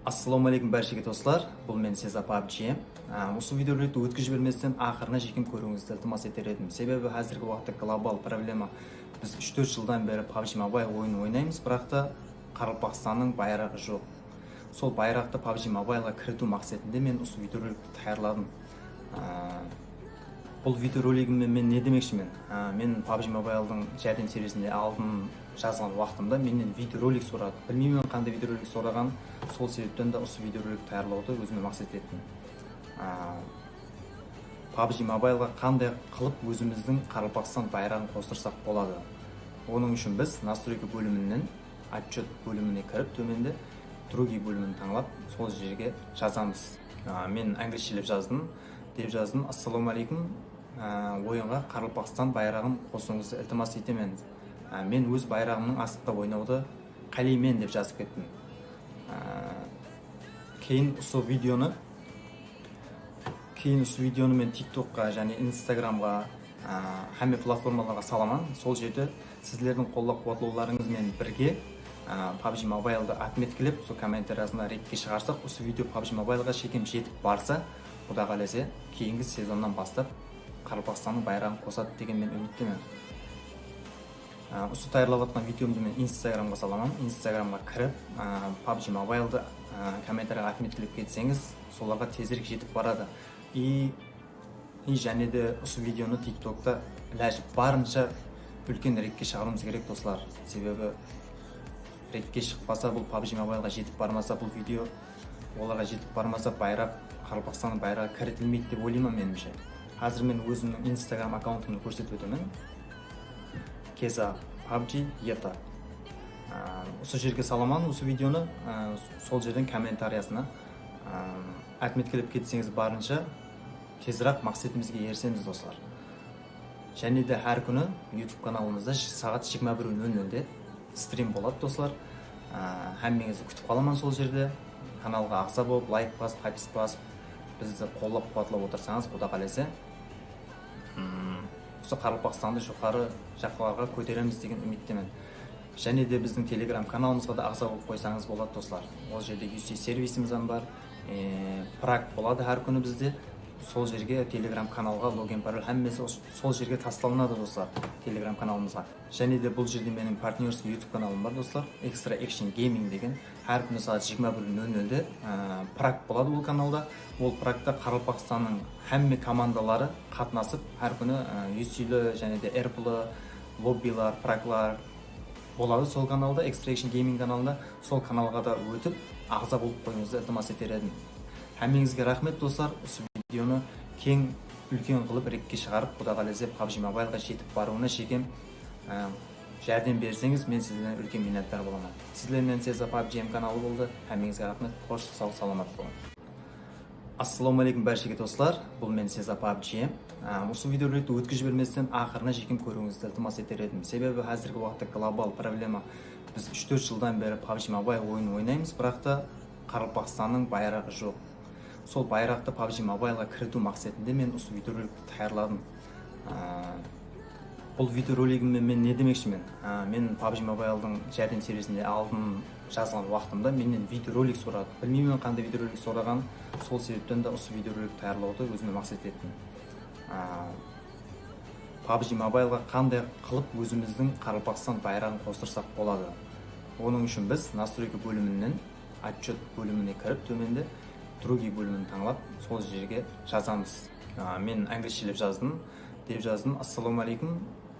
Ассаламу алейкум баршаға достар. Бұл мен Сеза PUBG. Осы видеороликті өткізіп жіберместен ақырына жекем көруіңізді ілтимас етер едім. Себебі қазіргі уақытта глобал проблема. Біз 3-4 жылдан бері PUBG Mobile ойын ойнаймыз, бірақ та Қарақалпақстанның байрағы жоқ. Сол байрақты PUBG Mobileға кіріту мақсатында мен осы видеороликті таярладым. Бұл видеоролигіммен мен не демекшімін? Мен PUBG Mobile'дың жәрдем сериясінде алдын жазған уақытымда менен видеоролик сұрады. Білмеймін қандай видеоролик сұраған, сол себептен де осы видеоролик таярлауды өзіме мақсат еттім. PUBG Mobile'ға қандай қылып өзіміздің Қарақалпақстан байрағын қостырсақ болады. Оның үшін біз настройка бөлімінен отчет бөліміне кіріп, төменде другие бөлімін таңлап, сол жерге жазамыз. Мен англисчелеп жаздым. Деп жаздым: ассаламу алейкум, ойынға Қарақалпақстан байрағын қосуыңызды ілтимас етемін. Мен өз байрағымның астында ойнауды қалаймын деп жазып кеттім. Кейін осы видеоны мен TikTokқа және Instagramға, hamma платформаларға саламан. Сол жерде сіздердің қолдау-қуатлауларыңызбен бірге PUBG Mobile'ды отметкілеп, сол комментариясына ретке шығарсақ, осы видео PUBG Mobile'ға шекем жетіп барса, Құда қаласа, кейінгі сезоннан бастап Қарақалпақстанның байрағын қосады деген мен үміттемін. Осы таярлап жатқан видеомды мен Instagramға саламын. Instagramға кіріп, PUBG Mobile'ды комментарияға отметкілеп кетсеңіз, соларға тезірек жетіп барады. И және де осы видеоны TikTok'та барынша үлкен ретке шығаруымыз керек, достар. Себебі ретке шықпаса, бұл PUBG Mobile'ға жетіп бармаса, бұл видео оларға жетіп бармаса, байрақ Қарақалпақстанның байрағы кірітілмейді деп ойлаймын меніңше. Қазір мен өзімнің Instagram аккаунтымды көрсетіп өтемін. Keza PUBG Yeta. Осы жерге саламан осы видеоны, сол жерден комментариясына отметкілеп кетсеңіз, барынша тезірек мақсатымызға ерсеміз, достар. Және де әр күні YouTube каналымызда сағат 21:00-де стрим болады, достар. Әммеңізді күтіп қаламан сол жерде. Каналға ақса болып, лайк басып, хайпс басып, бізді қолдап қуатлап отырсаңыз, Құда қаласа, осы Қарақалпақстанды жоғары жаққа көтереміз деген үміттемін. Және де біздің Telegram каналымызға да ағза болып қойсаңыз болады, достар. Ол жерде UC сервисіміз бар, прак болады әр күні бізде. Сол жерге Telegram каналға логин пароль әммесі сол жерге тасталынады, достар, Telegram каналымызға. Және де бұл жерде менің партнерский YouTube каналым бар, достар, Extra Action Gaming деген. Әр күні сағат 21:00-де прак болады бұл каналда. Ол практа Қарақалпақстанның әмме командалары қатынасып, әр күні UC-лі және де RP-лі лоббилар, праклар болады сол каналда, Extra Action Gaming каналында. Сол каналға да өтіп, ағза болып қойыңызды ілтимас етер едім. Әммеңізге рахмет, достар. Осы видеоны кең үлкен қылып ретке шығарып, Құда қаласа PUBG Mobile'ға жетіп баруына шекем жәрдем берсеңіз, мен сізден үлкен миннаттар боламын. Сіздермен Сеза PUBG каналы болды. Әммеңізге рахмет. Қош, сау, саламат болыңыз. Ассаламу алейкум баршаға достар. Бұл мен Сеза PUBG. Осы видеороликті өткізіп жіберместен ақырына жекем көруіңізді ілтимас етер едім. Себебі қазіргі уақытта глобал проблема. Біз 3-4 жылдан бері PUBG Mobile ойын ойнаймыз, бірақ та Қарақалпақстанның байрағы жоқ. Сол байрақты PUBG Mobile'ға кіріту мақсатында мен осы видеороликті таярладым. Бұл видеоролигіммен мен не демекшімін? Мен PUBG Mobile'дың жәрдем сериясінде алдын жазған уақытымда менен видеоролик сұрады. Білмеймін қандай видеоролик сұраған, сол себептен де осы видеоролик таярлауды өзіме мақсат еттім. PUBG Mobile'ға қандай қылып өзіміздің Қарақалпақстан байрағын қостырсақ болады. Оның үшін біз настройка бөлімінен отчет бөліміне кіріп, төменде другие бөлімін таңлап, сол жерге жазамыз. Мен англисчелеп жаздым. Деп жаздым: ассаламу алейкум,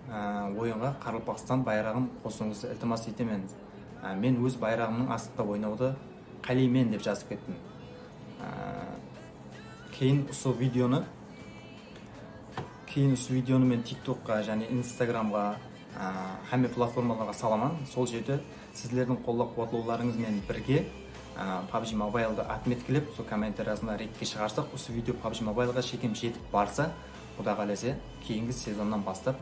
ойынға Қарақалпақстан байрағын қосуыңызды ілтимас етемін. Мен өз байрағымның астында ойнауды қалаймын деп жазып кеттім. Кейін осы видеоны мен TikTokқа және Instagramға, hamma платформаларға саламан. Сол жерде сіздердің қолдау-қуатлауларыңызбен бірге PUBG Mobile'ды отметкілеп, сол комментариясына ретке шығарсақ, осы видео PUBG Mobile'ға шекем жетіп барса, Құда қаласа, кейінгі сезоннан бастап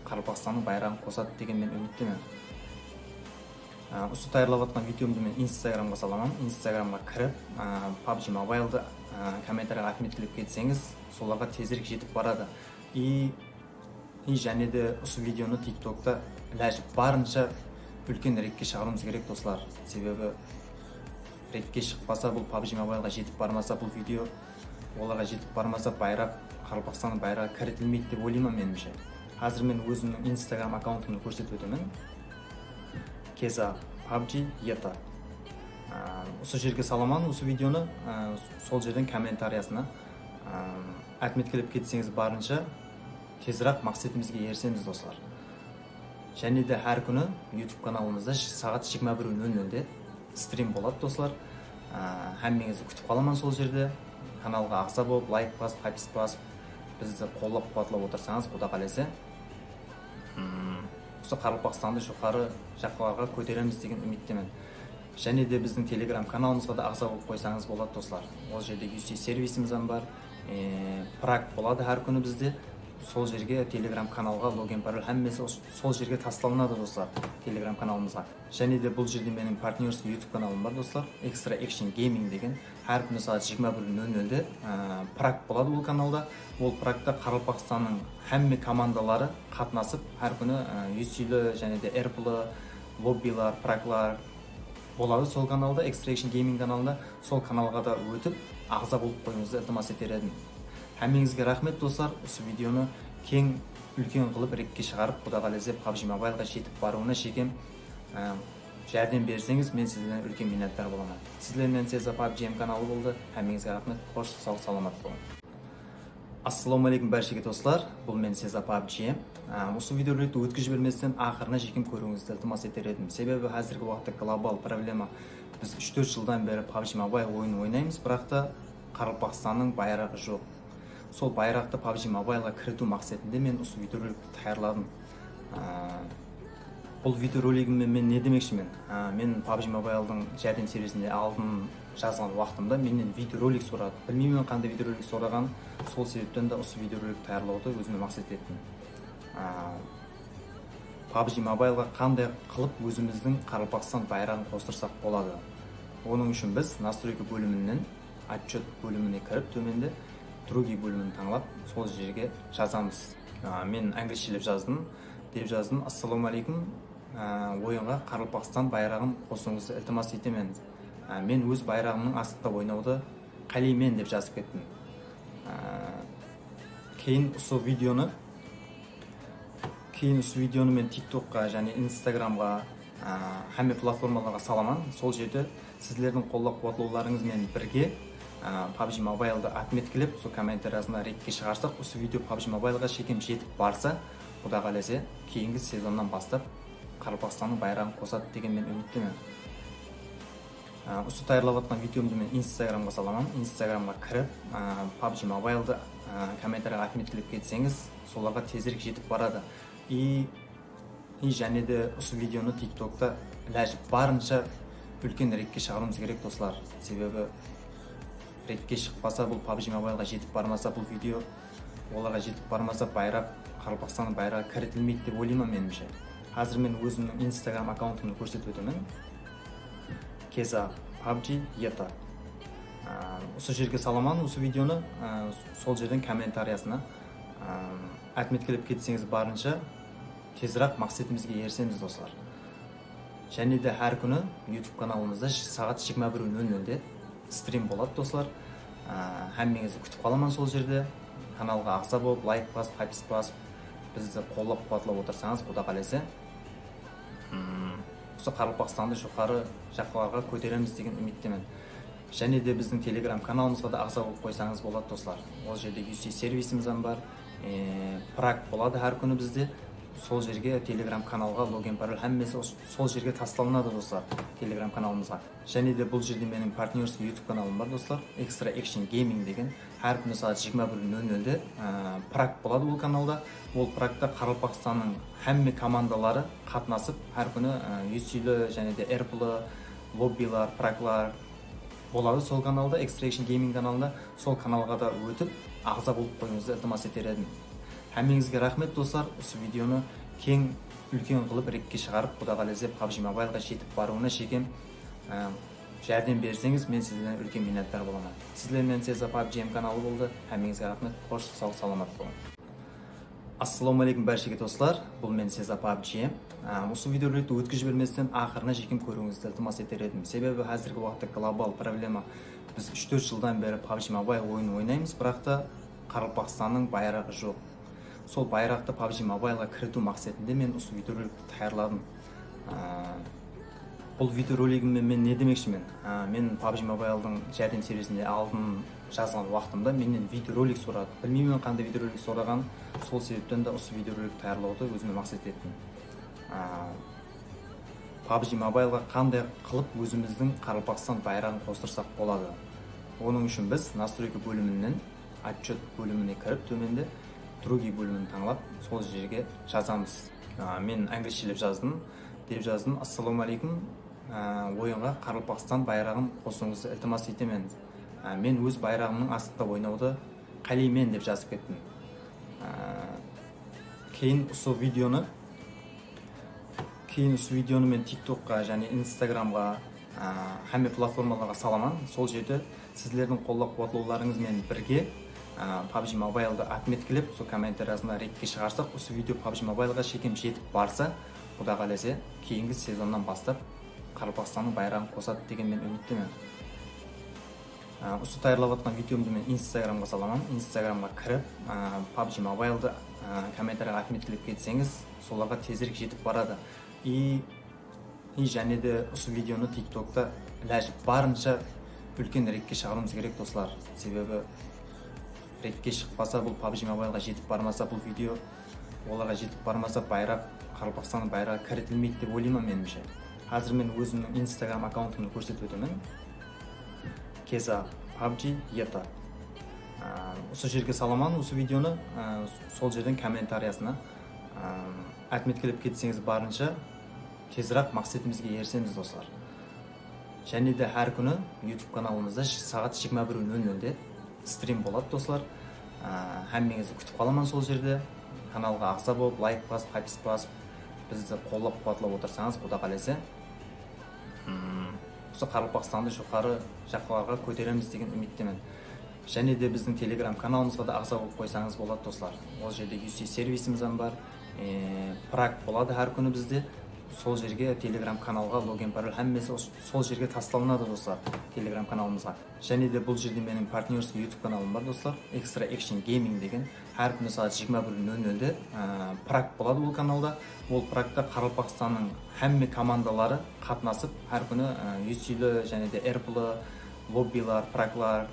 Қарақалпақстанның байрағын қосады деген мен үміттемін. Осы таярлап жатқан видеомды мен Instagramға саламан. Instagramға кіріп, PUBG Mobile'ды комментарияға отметкілеп кетсеңіз, соларға тезірек жетіп барады. И және де осы видеоны TikTok'та барынша үлкен ретке шығаруымыз керек, достар. Себебі ретке шықпаса, бұл PUBG Mobile-ға жетіп бармаса, бұл видео оларға жетіп бармаса, байрақ, Қарақалпақстанның байрағы кірітілмейді деп ойлаймын меніңше. Қазір мен өзімнің Instagram аккаунтымды көрсетіп өтемін. Keza PUBG ETA. Осы жерге саламан, осы видеоны сол жерден комментариясына отметкілеп кетсеңіз барынша тезірек мақсатымызға ерсеміз достар. Және де әр күні YouTube каналымызда сағат 21:00-де стрим болады достар. Әммеңізді күтіп қаламан сол жерде. Каналға ақса болып, лайк басып, подписка басып, бізді қолдап қуатлап отырсаңыз, Құда қаласа, осы Қарақалпақстанды жоғары жаққа көтереміз деген үміттемін. Және де біздің Telegram каналымызға да ағза болып қойсаңыз болады достар. Ол жерде UC сервисіміз бар, прак болады әр күні бізде. Сол жерге Telegram каналға логин пароль әммесі сол жерге тасталынады достар, Telegram каналымызға. Және де бұл жерде менің партнерский YouTube каналым бар достар, Extra Action Gaming деген. Әр күні сағат 21:00-де прак болады ол каналда. Ол практа Қарақалпақстанның әмме командалары қатынасып, әр күні UC-лі және де RP-лі лоббилар, праклар болады сол каналда, Extra Action Gaming каналында. Сол каналға да өтіп, ағза болып қойыңызды ілтимас етер едім. Әмеңізге рахмет достар. Осы видеоны кең үлкен қылып ретке шығарып, Құда қаласа PUBG Mobile-ға жетіп баруына шекем жәрдем берсеңіз, мен сізден үлкен миннаттар боламын. Сіздермен Сеза PUBG каналы болды. Әмеңізге рахмет. Қош, сау, саламат болың. Ассаламу алейкум баршаға достар. Бұл мен Сеза PUBG. Осы видеороликті өткізіп жіберместен ақырына жекем көруіңізді ілтимас етер едім. Себебі қазіргі уақытта глобал проблема. Біз 3-4 жылдан бері PUBG Mobile ойын ойнаймыз, бірақ та Қарақалпақстанның байрағы жоқ. Сол байрақты PUBG Mobile-ға кіріту мақсатында мен осы видеороликті таярладым. Бұл видеоролигіммен мен не демекшімін? Мен PUBG Mobile-дың жәрдем сервисінде алдын жазған уақытымда менен видеоролик сұрады. Білмеймін қандай видеоролик сұраған, сол себептен де осы видеороликті таярлауды өзіме мақсат еттім. PUBG Mobile-ға қандай қылып өзіміздің Қарақалпақстан байрағын қостырсақ болады. Оның үшін біз настройка бөлімінен отчет бөліміне кіріп, төменде другий бөлімін таңлап, сол жерге жазамыз. Мен англисчелеп жаздым. Деп жаздым: ассаламу алейкум, ойынға Қарақалпақстан байрағын қосуыңызды ілтимас етемін. Мен өз байрағымның астында ойнауды қалаймын деп жазып кеттім. Кейін осы видеоны мен TikTok-қа және Instagram-ға, әмме платформаларға саламан. Сол жерде сіздердің қолдап қуатлауларыңызмен бірге PUBG Mobile-ды отметкілеп, сол комментариясына ретке шығарсақ, осы видео PUBG Mobile-ға шекем жетіп барса, Құда қаласа, кейінгі сезоннан бастап Қарақалпақстанның байрағын қосады деген мен үміттемін. Осы таярлап жатқан видеомды мен Instagram-ға саламын. Instagram-ға кіріп, PUBG Mobile-ды комментарияға отметкілеп кетсеңіз, соларға тезірек жетіп барады. И және де осы видеоны TikTok-та ләжіп барынша үлкен ретке шығаруымыз керек достар. Себебі ретке шықпаса, бұл PUBG Mobile-ға жетіп бармаса, бұл видео оларға жетіп бармаса, байрақ, Қарақалпақстанның байрағы кірітілмейді деп ойлаймын меніңше. Қазір мен өзімнің Instagram аккаунтымды көрсетіп өтемін. Keza PUBG ETA. Осы жерге саламан, осы видеоны сол жерден комментариясына отметкілеп кетсеңіз барынша тезірек мақсатымызға ерсеміз достар. Және де әр күні YouTube каналымызда сағат 21:00-де стрим болады достар. Әммеңізді күтіп қаламан сол жерде. Каналға ақса болып, лайк басып, подписка басып, бізді қолдап қуатлап отырсаңыз, Құда қаласа, осы Қарақалпақстанды жоғары жаққа көтереміз деген үміттемін. Және де біздің Telegram каналымызға да ағза болып қойсаңыз болады достар. Ол жерде UC сервисіміз бар, прак болады әр күні бізде. Сол жерге Telegram каналға логин пароль әммесі сол жерге тасталынады достар, Telegram каналымызға. Және де бұл жерде менің партнерский YouTube каналым бар достар, Extra Action Gaming деген. Әр күні сағат 21:00-де прак болады ол каналда. Ол практа Қарақалпақстанның әмме командалары қатынасып, әр күні UC-лі және де RP-лі лоббилар, праклар болады сол каналда, Extra Action Gaming каналында. Сол каналға да өтіп, ағза болып қойыңызды ілтимас етер едім. Әмеңізге рахмет достар. Осы видеоны кең үлкен қылып ретке шығарып, Құда қаласа PUBG Mobile-ға жетіп баруына шекем жәрдем берсеңіз, мен сізден үлкен миннаттар боламын. Сіздермен Сеза PUBG каналы болды. Әмеңізге рахмет. Қош, сау, саламат болың. Assalomu alaykum barchaga do'stlar. Bu men Seza PUBG. Осы видеороликті өткізіп берместен ақырына жекем көруіңізді iltimos etar edim. Себебі hozirgi vaqtda global problema. Biz 3-4 жылдан beri PUBG Mobile ойын ойнаймыз, бірақ та Қарақалпақстанның байрағы жоқ. Сол байрақты PUBG Mobileға кіріту мақсатында мен осы видеороликті таярладым. Бұл видеоролигіммен мен не демекшімін? Мен PUBG Mobile'дың жәрдем сервисінде алдын жазған уақытымда менен видеоролик сұрады. Білмеймін қандай видеоролик сұраған, сол себептен де осы видеоролик таярлауды өзіме мақсат еттім. PUBG Mobile'ға қандай қылып өзіміздің Қарақалпақстан байрағын қостырсақ болады. Оның үшін біз настройка бөлімінен отчет бөліміне кіріп, төменде другие бөлімін таңлап, сол жерге жазамыз. Мен англисчелеп жаздым. Деп жаздым: ассаламу алейкум, ойынға Қарақалпақстан байрағын қосуыңызды iltimos етемін. Мен өз байрағымның астында ойнауды қалаймын деп жазып кеттім. Кейін осы видеоны мен TikTokқа және Instagramға, hamma платформаларға саламан. Сол жерде сіздердің қолдау-қуатлауларыңызмен бірге PUBG Mobile'ды отметкілеп, сол комментариясында ретке шығарсақ, осы видео PUBG Mobile'ға шекем жетіп барса, Құда қаласа, кейінгі сезоннан бастап Қарақалпақстанның байрағын қосады деген мен үміттемін. Осы таярлап жатқан видеомды мен Instagramға саламан. Instagramға кіріп, PUBG Mobile'ды комментарияға отметкілеп кетсеңіз, соларға тезірек жетіп барады. И және де осы видеоны TikTok'та барынша үлкен ретке шығаруымыз керек, достар. Себебі ретке шықпаса, бұл PUBG Mobile'ға жетіп бармаса, бұл видео оларға жетіп бармаса, байрақ Қарақалпақстанның байрағы кірітілмейді деп ойлаймын меніңше. Қазір мен өзімнің Instagram аккаунтымды көрсетіп өтемін. Keza PUBG Yeta. Осы жерге саламан осы видеоны, сол жерден комментариясына отметкілеп кетсеңіз, барынша тезірек мақсатымызға ерсеміз, достар. Және де әр күні YouTube каналымызда сағат 21:00-де стрим болады, достар. Әммеңізді күтіп қаламан сол жерде. Каналға ақса болып, лайк басып, подписка басып, бізді қолдап қуатлап отырсаңыз, Құда қаласа, осы Қарақалпақстанды жоғары жаққа көтереміз деген үміттемін. Және де біздің Telegram каналымызға да ағза болып қойсаңыз болады, достар. Ол жерде UC сервисіміз бар, прак болады әр күні бізде. Сол жерге Telegram каналға логин пароль әммесі сол жерге тасталынады, достар, Telegram каналымызға. Және де бұл жерде менің партнерский YouTube каналым бар, достар, Extra Action Gaming деген. Әр күні сағат 21:00-де прак болады ол каналда. Ол практа Қарақалпақстанның әмме командалары қатынасып, әр күні UC-лі және де RP-лі лоббилар, праклар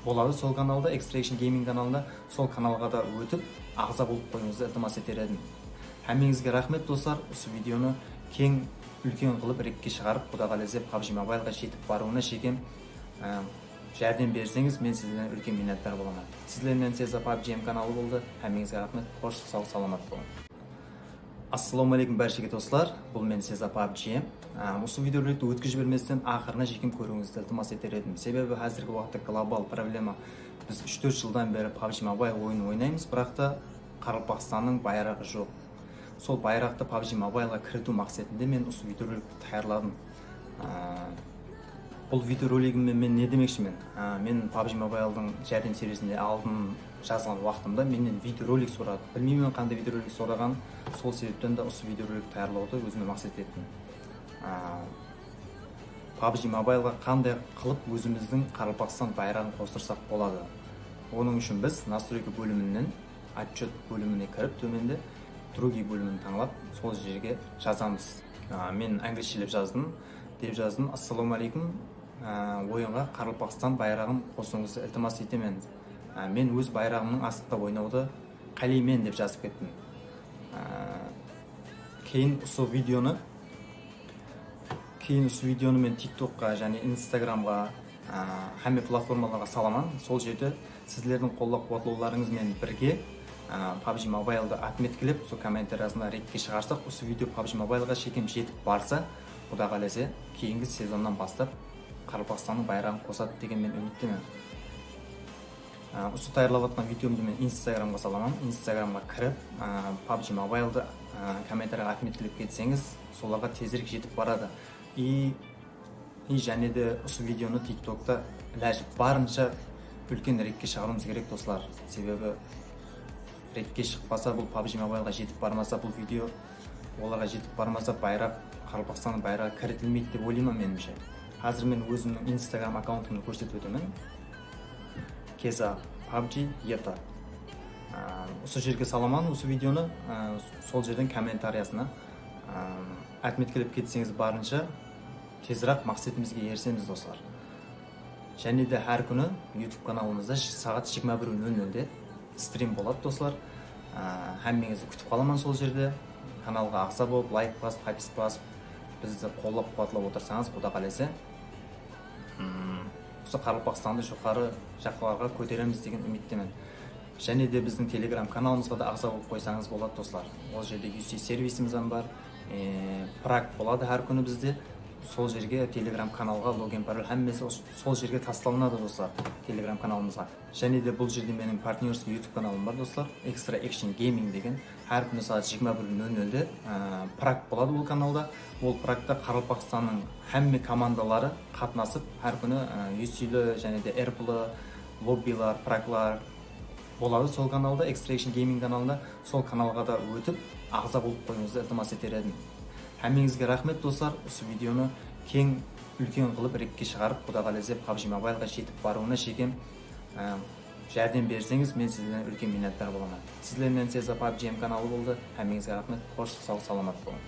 болады сол каналда, Extra Action Gaming каналында. Сол каналға да өтіп, ағза болып қойыңызды iltimos етер едім. Әммеңізге рахмет, достар. Осы видеоны кең үлкен қылып ретке шығарып, Құда қаласа PUBG Mobile'ға жетіп баруына шекем жәрдем берсеңіз, мен сіздерден үлкен миннаттар боламын. Сіздермен Seza PUBG каналы болды. Әммеңізге рахмет. Қош, сау, саламат болың. Ассаламу алейкум баршаға достар. Бұл мен Seza PUBG. Осы видеороликті өткізіп берместен ақырына жекем көруіңізді iltimos етер едім. Себебі hozirgi vaqtda global problema. Biz 3-4 жылдан beri PUBG Mobile ойын ойнаймыз, бірақ та Қарақалпақстанның байрағы жоқ. Сол байрақты PUBG Mobile'ға кіріту мақсатында мен осы видеороликті таярладым. Бұл видеоролигіммен мен не демекшімін? Мен PUBG Mobile'дың жәрдем сервисінде алдын жазған уақытымда менен видеоролик сұрады. Білмеймін қандай видеоролик сұраған, сол себептен де осы видеоролик таярлауды өзіме мақсат еттім. PUBG Mobile'ға қандай қылып өзіміздің Қарақалпақстан байрағын қостырсақ болады. Оның үшін біз настройка бөлімінен отчет бөліміне кіріп, төменде другие бөлімін таңлап, сол жерге жазамыз. Мен англисчелеп жаздым. Деп жаздым: ассаламу алейкум, ойынға Қарақалпақстан байрағын қосуыңызды iltimos етемін. Мен өз байрағымның астында ойнауды қалаймын деп жазып кеттім. Кейін осы видеоны мен TikTokқа және Instagramға, hamma платформаларға саламан. Сол жерде сіздердің қолдау-қуатлауларыңызмен бірге PUBG Mobile'ды отметкілеп, сол комментариясында ретке шығарсақ, осы видео PUBG Mobile'ға шекем жетіп барса, Құда қаласа, кейінгі сезоннан бастап Қарақалпақстанның байрағын қосады деген мен үміттемін. Осы таярлап жатқан видеомды мен Instagramға саламан. Instagramға кіріп, PUBG Mobile'ды комментарияға отметкілеп кетсеңіз, соларға тезірек жетіп барады. И және де осы видеоны TikTok'та барынша үлкен ретке шығаруымыз керек, достар. Себебі ретке шықпаса, бұл PUBG Mobile'ға жетіп бармаса, бұл видео оларға жетіп бармаса, байрақ, Қарақалпақстанның байрағы кірітілмейді деп ойлаймын меніңше. Қазір мен өзімнің Instagram аккаунтымды көрсетіп өтемін. Keza PUBG ETA. Осы жерге саламан, осы видеоны сол жерден комментариясына отметкелеп кетсеңіз барынша тезірек мақсатымызға ерсеміз достар. Және де әр күні YouTube каналымызда сағат 21:00-де стрим болады достар. Әммеңізді күтіп қаламан сол жерде. Каналға ағза болып, лайк басып, подписка басып, бізді қолдап қуатлап отырсаңыз, Құда қаласа, осы Қарақалпақстанды жоғары жаққа көтереміз деген үміттемін. Және де біздің Telegram каналымызға да ағза болып қойсаңыз болады достар. Ол жерде UC сервисіміз бар, прак болады әр күні бізде. Сол жерге Telegram каналға логин пароль әммесі сол жерге тасталынады достар, Telegram каналымызға. Және де бұл жерде менің партнерский YouTube каналым бар достар, Extra Action Gaming деген. Әр күні сағат 21:00-де прак болады бұл каналда. Ол практа Қарақалпақстанның әмме командалары қатынасып, әр күні UC-лі және де RP-лі лоббилар, праклар болады сол каналда, Extra Action Gaming каналында. Сол каналға да өтіп, ағза болып қойыңызды ілтимас етер едім. Әмеңізге рахмет достар, осы видеоны кең үлкен қылып ретке шығарып, Құда қаласа PUBG Mobile'ға жетіп баруына шекем жәрдем берсеңіз, мен сізден үлкен миннаттар боламын. Сіздермен Сеза PUBG каналы болды. Әмеңізге рахмет, қош сау саламат болың.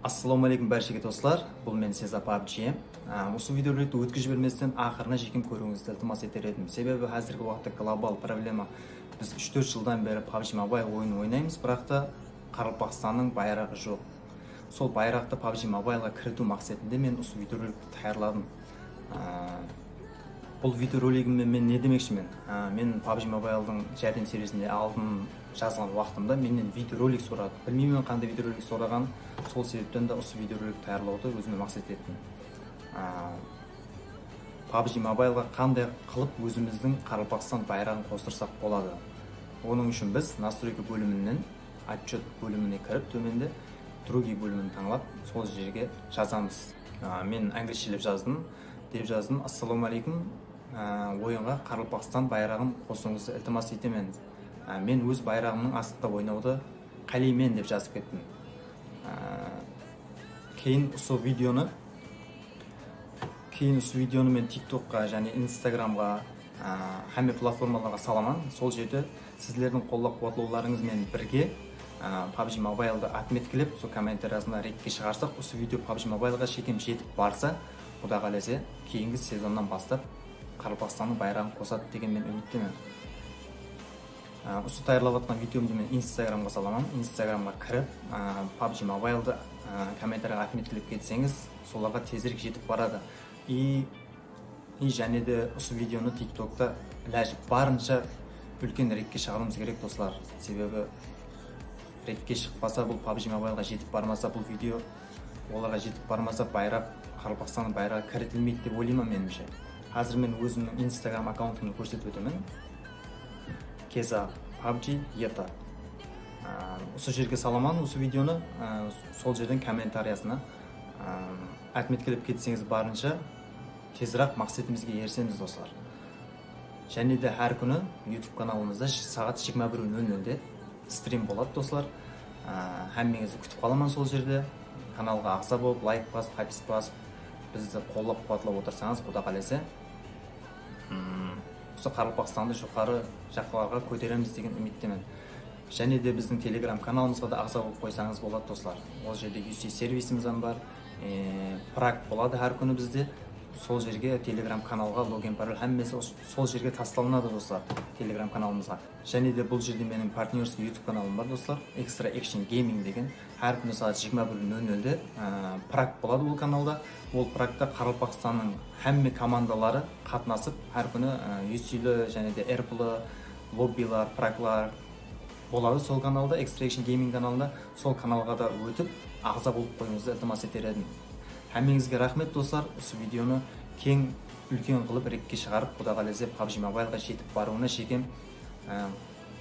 Ассаламу алейкум бәршеге достар, бұл мен Сеза PUBG. Осы видеороликті өткізіп берместен ақырына жекем көруіңізді ілтимас етер едім. Себебі қазіргі уақытта глобал проблема. Біз 3-4 жылдан бері PUBG Mobile ойын ойнаймыз, бірақ та Қарақалпақстанның байрағы жоқ. Сол байрақты PUBG Mobile'ға кіріту мақсатында мен осы видеороликті таярладым. Бұл видеоролигіммен мен не демекшімін? Мен PUBG Mobile'дың жәрдем сервисінде алдын жазған уақытымда менен видеоролик сұрады. Білмеймін қандай видеоролик сұраған, сол себептен де осы видеоролик таярлауды өзіме мақсат еттім. PUBG Mobile'ға қандай қылып өзіміздің Қарақалпақстан байрағын қостырсақ болады. Оның үшін біз настройка бөлімінен отчет бөліміне кіріп, төменде другие бөлімін таңлап, сол жерге жазамыз. Мен англишчелеп жаздым. Деп жаздым: ассаламу алейкум, ойынға Қарақалпақстан байрағын қосуыңызды ілтимас етемін. Мен өз байрағымның астында ойнауды қалаймын деп жазып кеттім. Кейін осы видеоны мен TikTokқа және Instagramға, әмме платформаларға саламан. Сол жерде сіздердің қолдап қуатлауларыңызмен бірге PUBG Mobile'ды отметкелеп, сол комментариясына ретке шығарсақ, осы видео PUBG Mobile'ға шекем жетіп барса, Құда қаласа кейінгі сезоннан бастап Қарақалпақстанның байрағын қосады деген мен үміттемін. Осы таярлап жатқан видеомды мен Instagramға саламын. Instagramға кіріп, PUBG Mobile'ды комментарияға отметкелеп кетсеңіз, соларға тезірек жетіп барады. И және де осы видеоны TikTok'та ләжіп барынша үлкен ретке шығаруымыз керек достар. Себебі ретке шықпаса, бұл PUBG Mobile'ға жетіп бармаса, бұл видео оларға жетіп бармаса, байрақ, Қарақалпақстанның байрағы кірітілмейді деп ойлаймын меніңше. Қазір мен өзімнің Instagram аккаунтымды көрсетіп өтемін. Keza PUBG ETA. Осы жерге саламан, осы видеоны сол жерден комментариясына отметкелеп кетсеңіз барынша тезірек мақсатымызға ерсеміз достар. Және де әр күні YouTube каналымызда сағат 21:00-де стрим болады достар. Әммеңізді күтіп қаламан сол жерде. Каналға ағза болып, лайк басып, подписка басып, бізді қолдап қуатлап отырсаңыз, Құда қаласа, осы Қарақалпақстанды жоғары жаққа көтереміз деген үміттемін. Және де біздің Telegram каналымызға да ағза болып қойсаңыз болады достар. Ол жерде UC сервисіміз бар, прак болады әр күні бізде. Сол жерге Telegram каналға логин пароль әммесі сол жерге тасталынады достар, Telegram каналымызға. Және де бұл жерде менің партнерский YouTube каналым бар достар, Extra Action Gaming деген. Әр күні сағат 21:00-де прак болады бұл каналда. Ол практа Қарақалпақстанның әмме командалары қатынасып, әр күні UC-лі және де RP-лі лоббилар, праклар болады сол каналда, Extra Action Gaming каналында. Сол каналға да өтіп, ағза болып қойыңызды ілтимас етер едім. Әмеңізге рахмет достар, осы видеоны кең үлкен қылып ретке шығарып, Құда қаласа PUBG Mobile'ға жетіп баруына шекем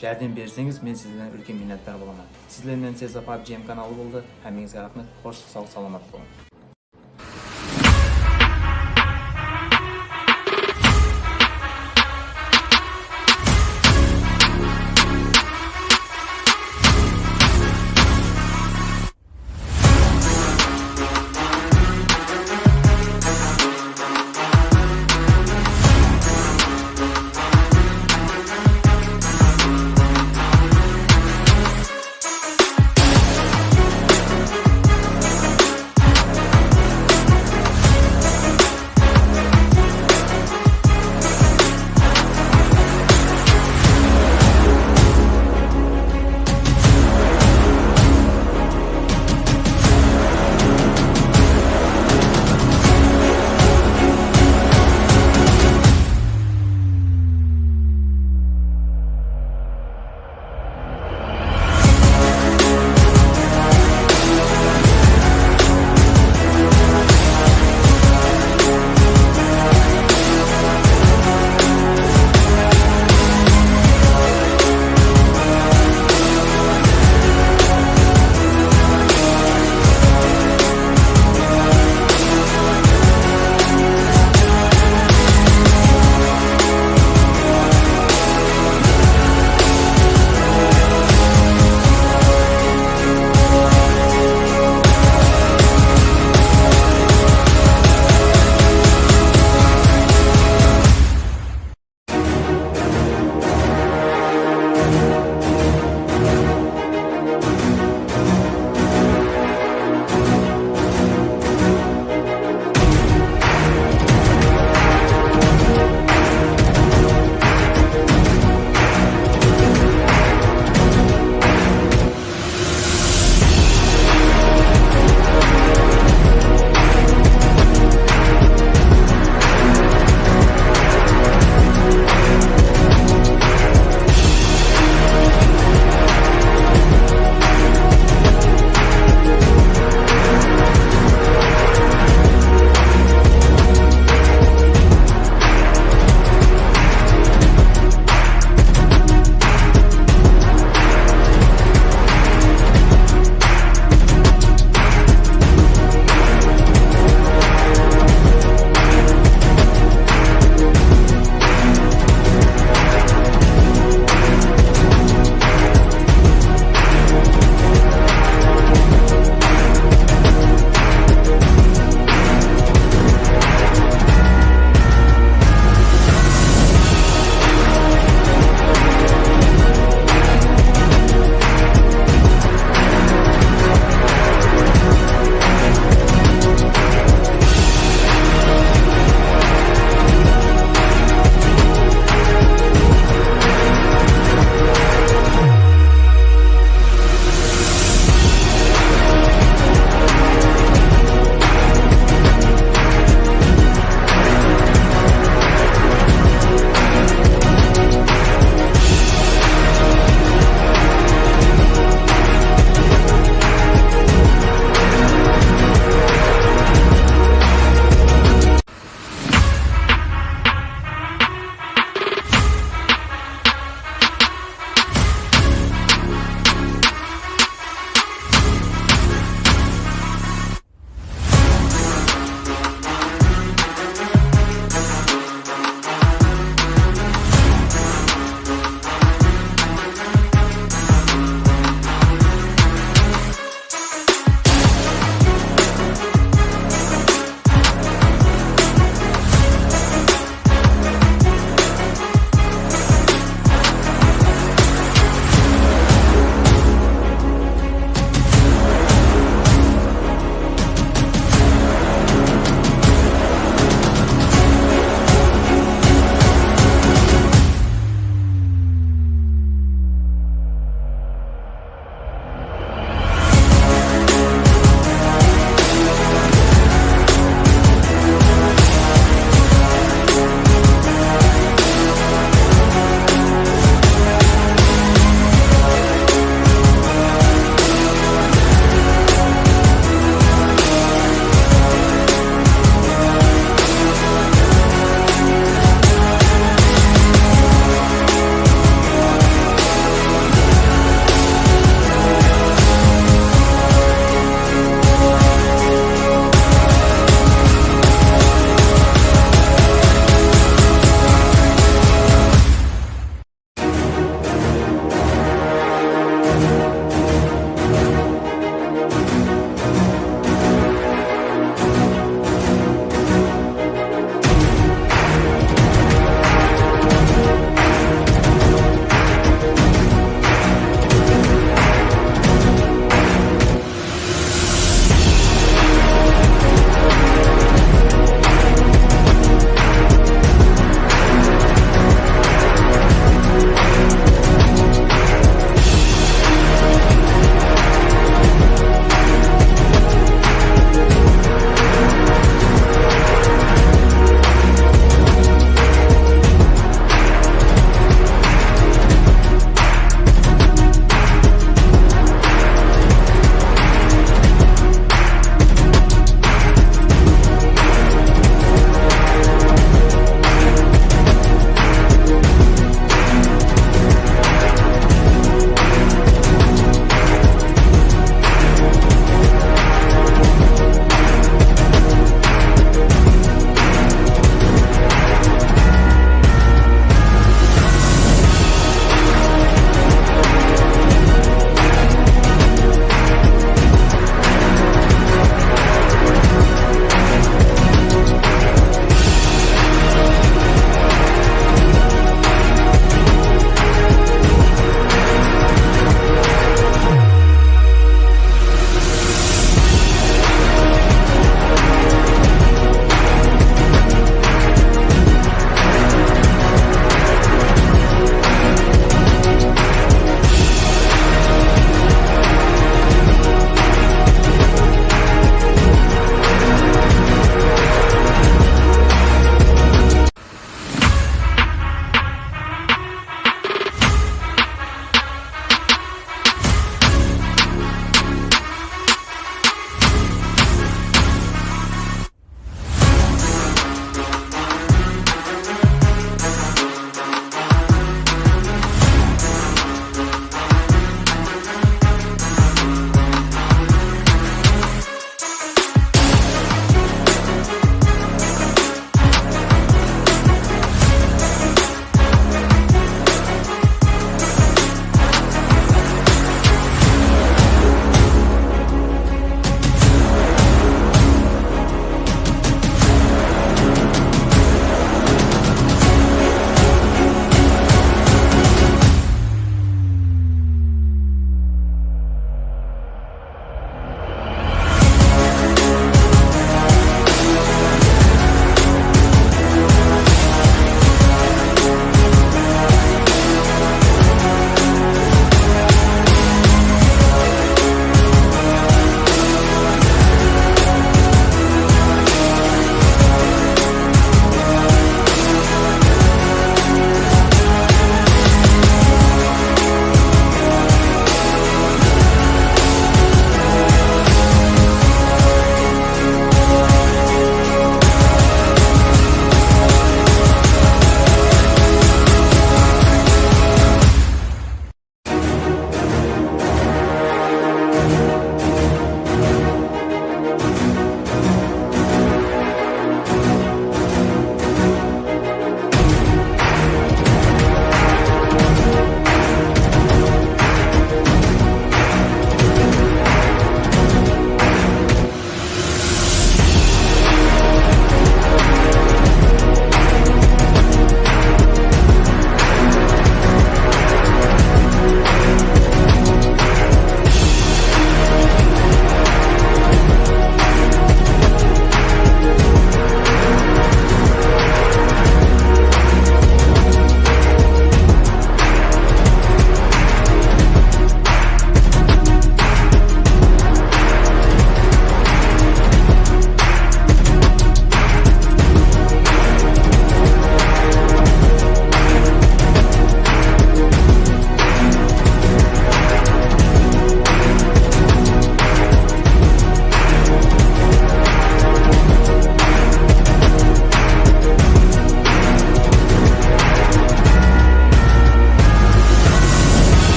жәрдем берсеңіз, мен сізден үлкен миннаттар боламын. Сіздермен Сеза PUBG каналы болды. Әмеңізге рахмет, қош сау саламат болың.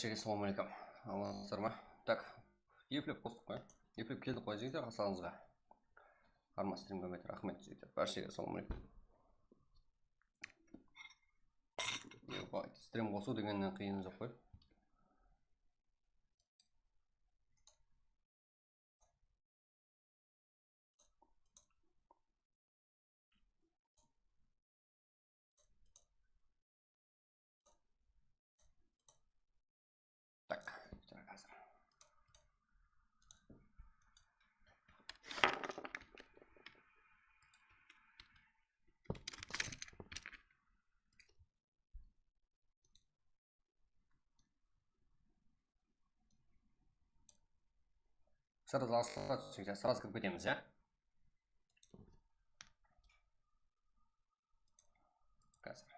Баршаға ассалаумағалейкум. Амансыздар ма? Так, еплеп қостық қой. Еплеп келдік қой жігіттер, қасаңызға. Арма стримге өте рахмет жігіттер. Баршаға ассалаумағалейкум. Стрим қосу дегеннен қиын жоқ қой. Так, қазір. Сразу кіріп кетеміз, ja? Қазір.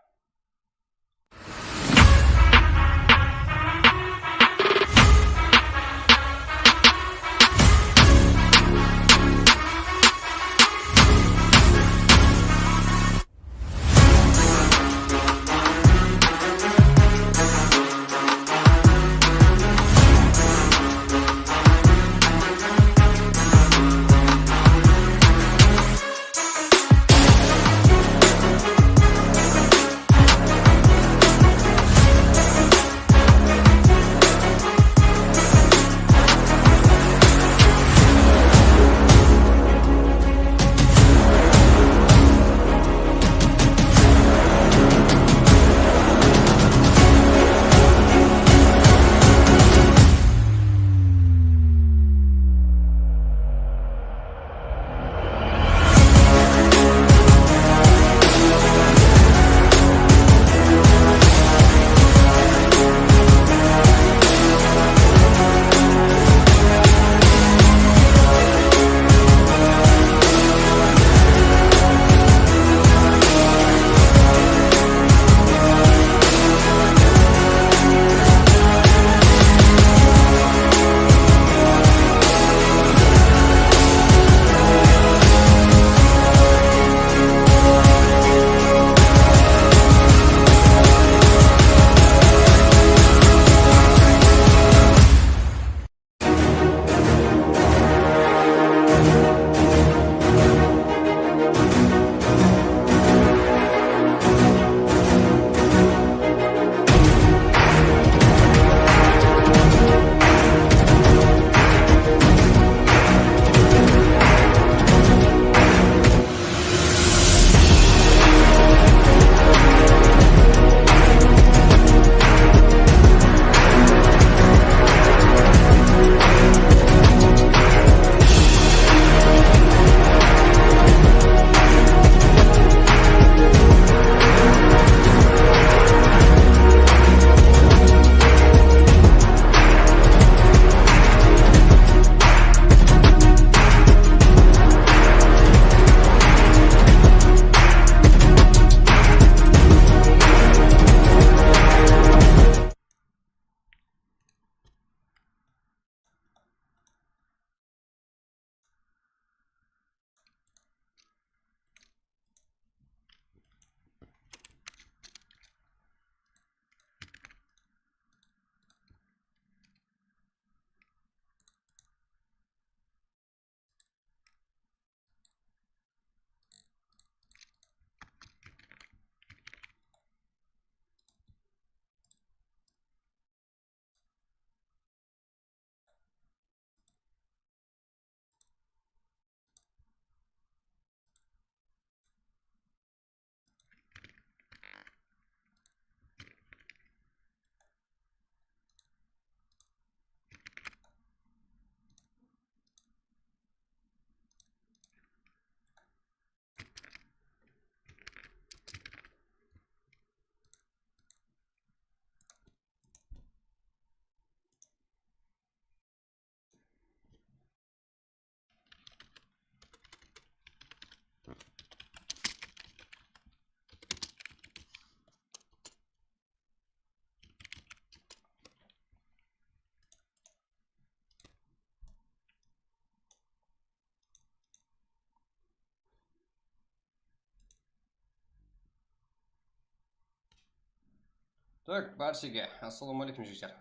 Так, баршаға ассалаумағалейкум жігіттер.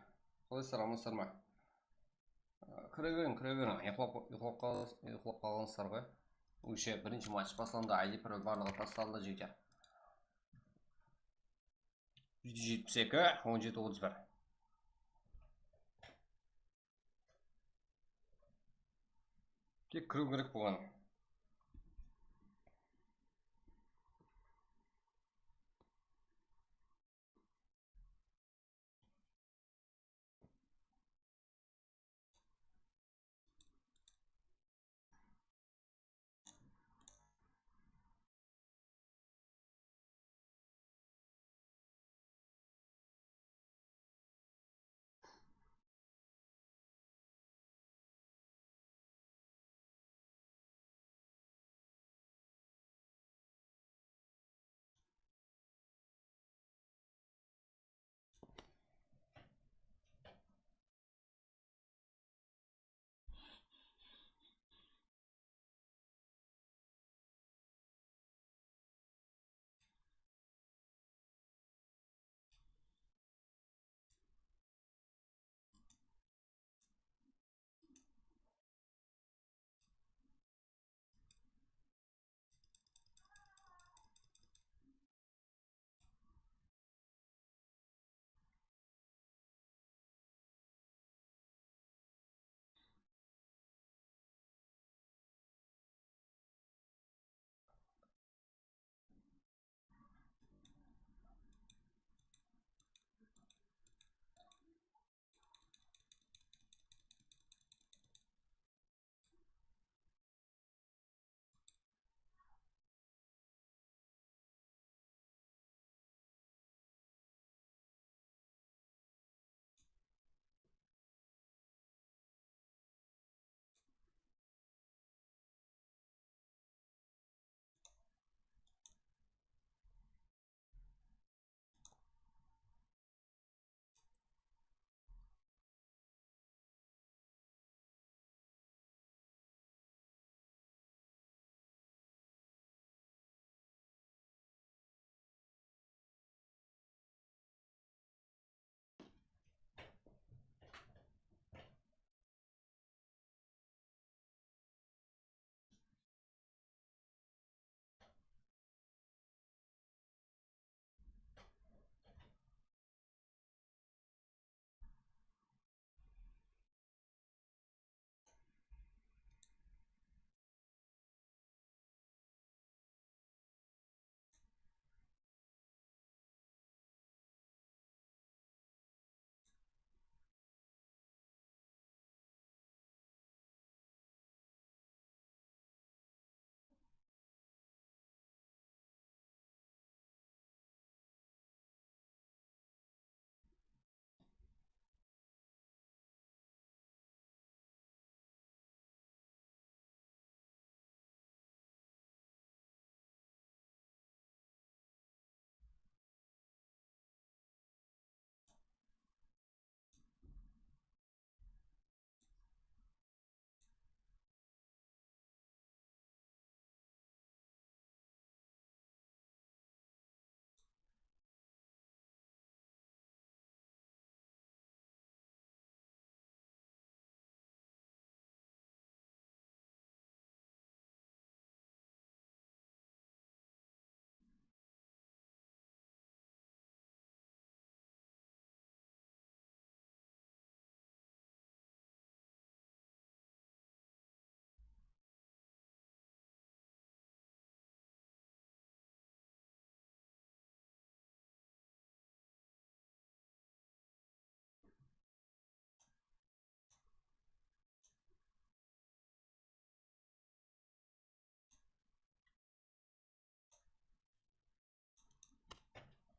Қалайсыздар, амансыздар ма? Кіре берің. Ұйықтап қалғансыздар ғой. Уже бірінші матч басталды, ID Pro барлығы тасталды жігіттер. 172, 17-31. Тек кіру керек болған.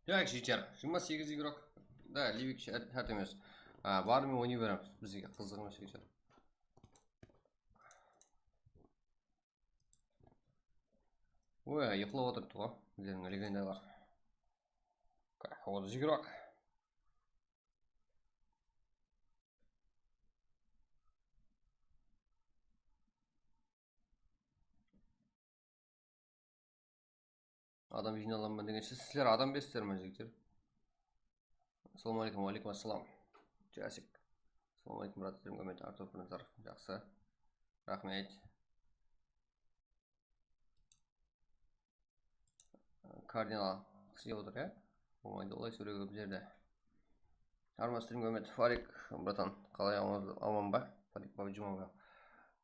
Так, жігіттер, 28 игрок. Да, Ливик шарт емес. Барымен ойнай береміз. Бізге қызық емес жігіттер. Ой, ұйықтап отырыпты ғой. Біздердің легендалар. 30 игрок. Адам жиналамын дегенше сіздер адам бестер ме жігіттер? Ассалаумағалейкум, уалейкум ассалам. Жасик. Assalamualaikum warahmatullahi wabarakatuh. Артур Назаров. Жақсы. Рахмет. Кардинал істеп отыр, иә? Болмайды олай сөйлеуге бұл жерде. Армысыздар, көмет. Фарик, братан, қалай аман ба? Фарик Бабжумова.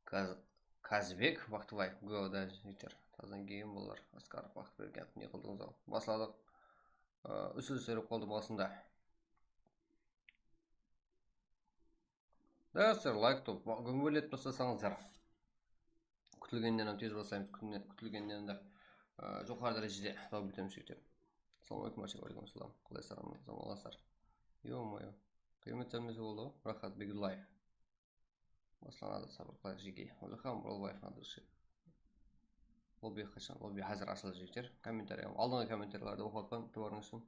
Қазбек, Бақтыбай, Года жетер. Тазан кейін болар. Аскаров, Бақтыберген, не қылдыңыз ал? Басладық. Үсіл сөйлеп қалды басында. Да, сэр, лайк топ. Көңілет бастасаңыздар. Күтілгеннен тез басаймыз. Күтілгеннен де жоғары дәрежеде тауып бітеміз жектер. Ассалаумалейкум, алейкум ассалам. Қалай сарам оласыздар? Ё-моё. Қиямет сәлемесі болды. Рахат Бегдулаев. Басланады сабырқай жеке. Олихан Буралбаев надыршы. Лобби қашан? Лобби қазір ашылды жектер. Комментарий. Алдыңғы комментарийларды оқып атпан тұрғаныңыз үшін.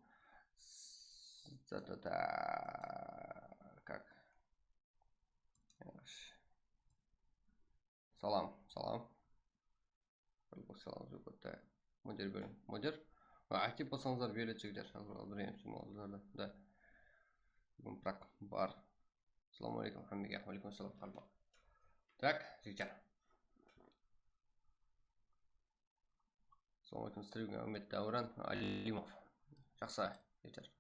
Как? Салам. Салам жүкітті. Модер берін. Модер? Актив болсаңыздар береді жігдер. Да. Бүгін прак бар. Ассалаумалейкум, Хаммеге. Алейкум ассалам, қалба. Так, жігдер. Ассалаумалейкум, стрюге Ахмет Дауран Алимов. Жақсы, жігдер.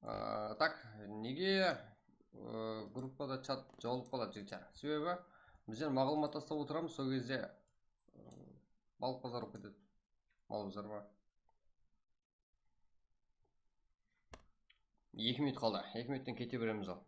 Так, неге группада чат жауылып қалады жігдер? Себебі біздер мағлұмат тастап отырамыз, сол кезде балық базар болып кетеді. Мал базар ба? 2 минут қалды. 2 минуттен кете береміз ал.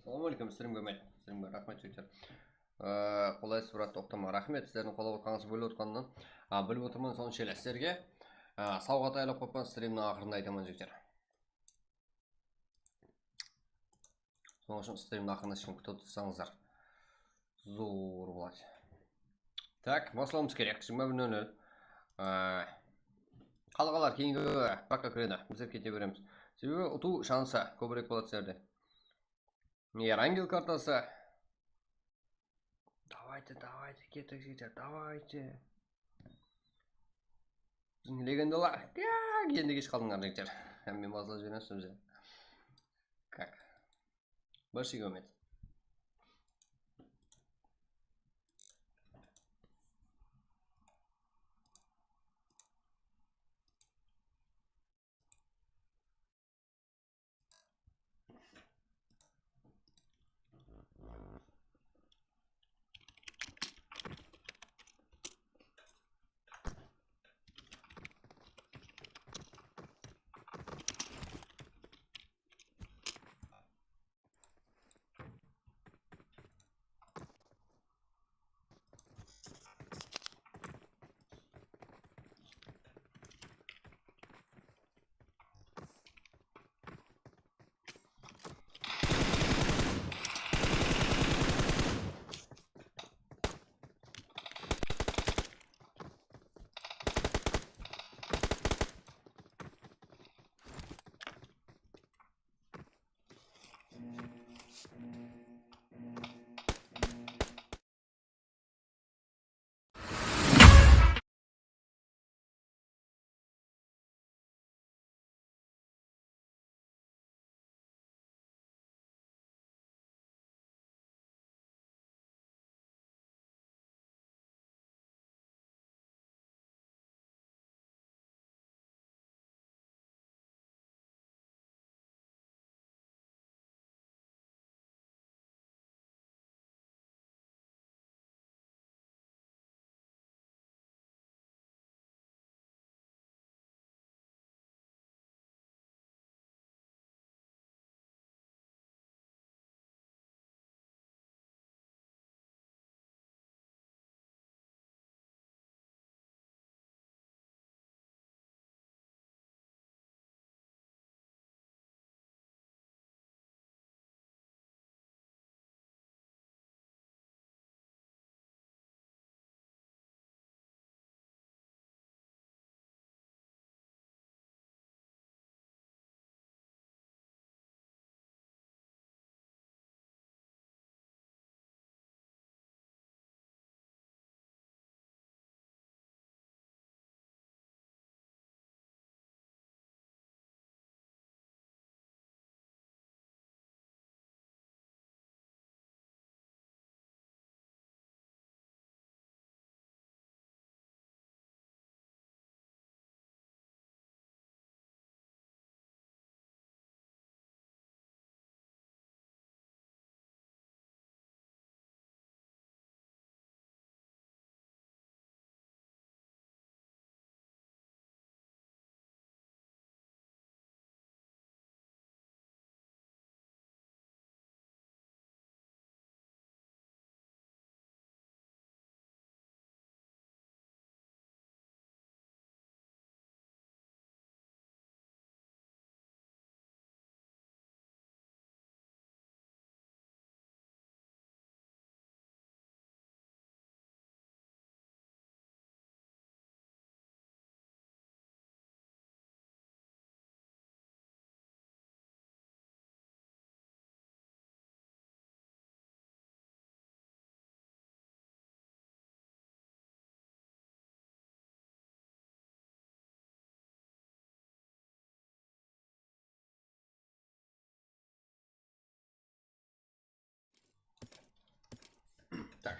Ассалаумалейкум, сіздерге рахмет жігіттер. Қолайсыз брат, тоқтама. Рахмет, сіздердің қолап отқаныңызды бөліп отқанынан. Біліп отырмын, соны шелі сіздерге сауғат айлап қойпан стримнің ақырында айтамын жігіттер. Соның үшін стримнің ақырында шын күтіп отырсаңыздар. Зор болады. Так, басылауымыз керек. 21:00. Қалғалар кейінгі пракқа кіреді. Біздер кете береміз. Себебі ұту шансы көбірек болады сіздерде. Рангел картасы. Давайте, кетік жігіттер, давайте. Біздің легендалар. Енді кеш қалдыңдар жігіттер. Мен базылап жөнесім зе. Как? Большой көмет.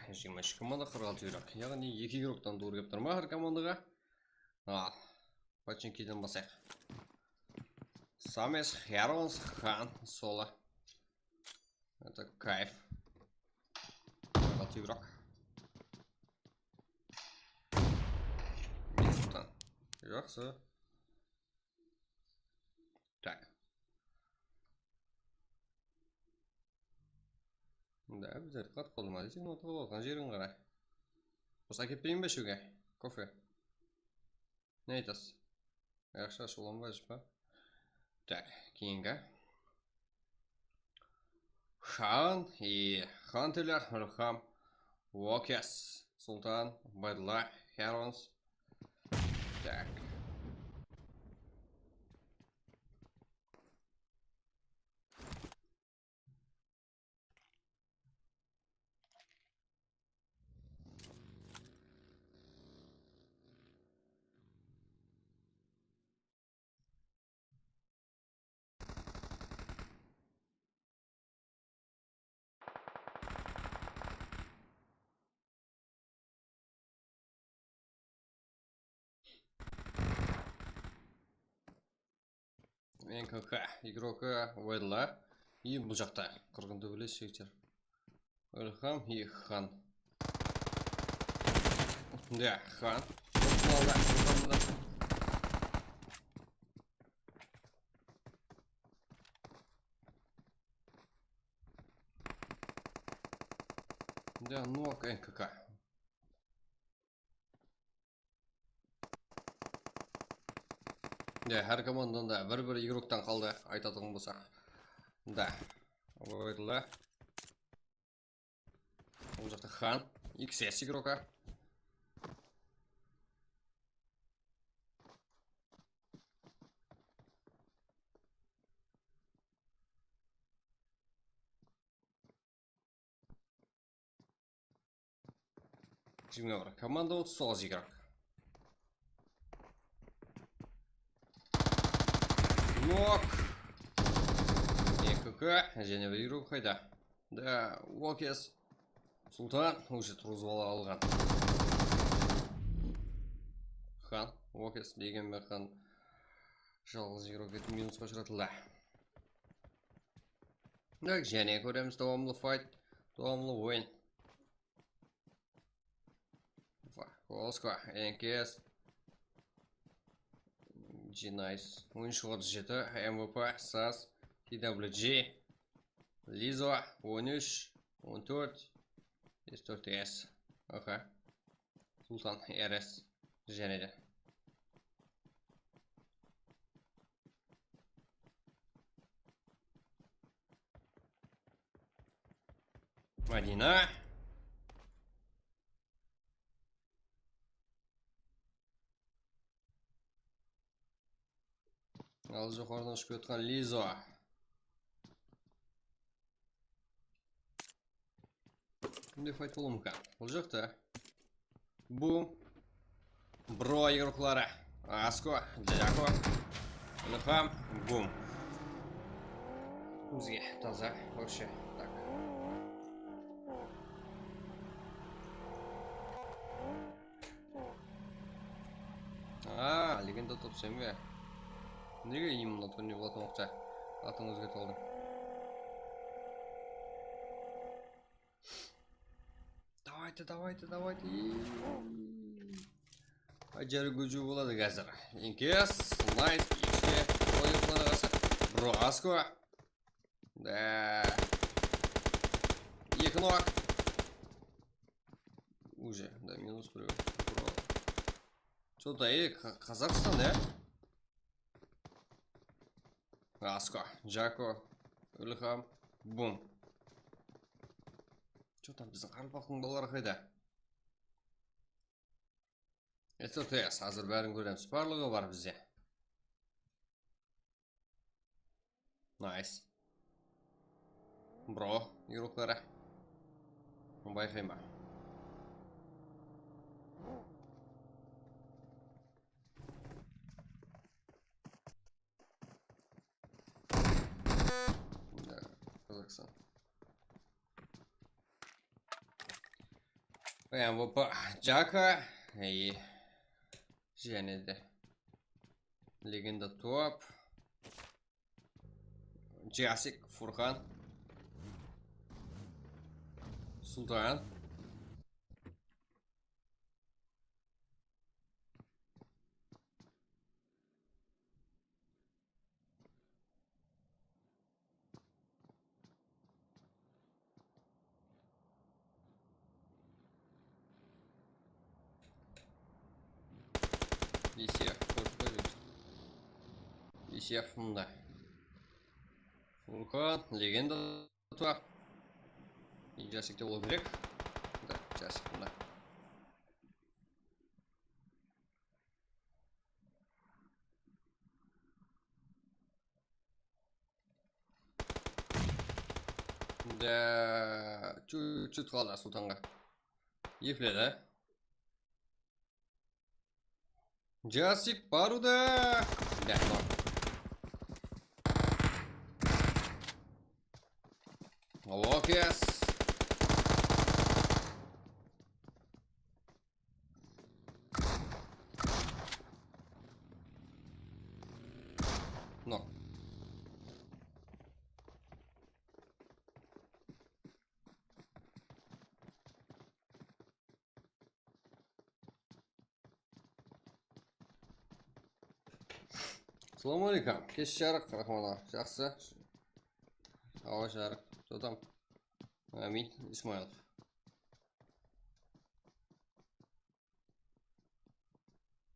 22 команда 46 игрок. Яғни 2 игроктан doğru келіп тұр ма әр командаға? Ал, Починкиден басайық. Самес, Херванс, Хан, Соло. Это кайф. 46 игрок. Минутан. Жақсы. Так. Да, біздер қатып қалды ма десең, отырып алған жерін қара. Осы әкеп берейін бе шөге? Кофе. Не айтасыз? Жақсы ашуланбай па? Так, кейінгі. Хан и Хантелер, Рухам, Уокес, Султан, Байдла, Херванс. Так. НКК игрока Уэдла и бұл жақта қырғынды білесіздер. Ильхам и Хан. Да, Хан. Да, нок НКК. Да, әр команданда бір игроктан қалды айтатығым болсақ. Да, Уэдла. Бұл жақта Хан. XS игрока. Команда 39 игрок. Нок. НКК және бір игрок қайда. Да, Уокес. Султан уже тұрғызбала алған. Хан, Уокес деген бе Хан. Жалғыз игрок етін минусқа ұшыратылды. Так, және көреміз давамлы файт, давамлы ойын. Колоско, НКС. G-Nice. Oyuncu 37, MVP, SAS, TWG, Lizo, 13, 14, S4S. Aha. Sultan, RS, және де. Madina. Ал жоғарыдан ұшып өткен Лизо. Кімде файт болу мүмкін? Бұл жақта. Бум. Бро игроклары. Аско, Джако, Ильхам, Бум. Көзге таза. Вообще. Так. Легенда топ-7 бе? Неге именно турнир болатын уақытта атын өзгертіп алдым? Давайте. Ажары көжу болады қазір. НКС, Лайт, Икске, ойықлары қасы. Бро, Аско. Да. Екі нок. Уже, да, минус біреу. Что-то, Қазақстан, да? Аско, Джако, Ильхам, Бум. Что там біздің қарпақтың балалары қайда? STS, азыр бәрін көреміз. Барлығы бар бізде. Найс. Бро, игроклары. Байқайма. Қазақстан. МВП Джака и және де легенда топ Жасик Фурхан Султан Исеф мында Фурхан легенда топ и Жасикте болу керек. Да, Жасик мында. Да, чуть қалды Султанға. Ефледі. Жасик баруда. Да, Локес. Но. Салам алейкум. Кеш жарық, рахмана. Жақсы. Ауа жарық. Что там? Амин Исмаилов.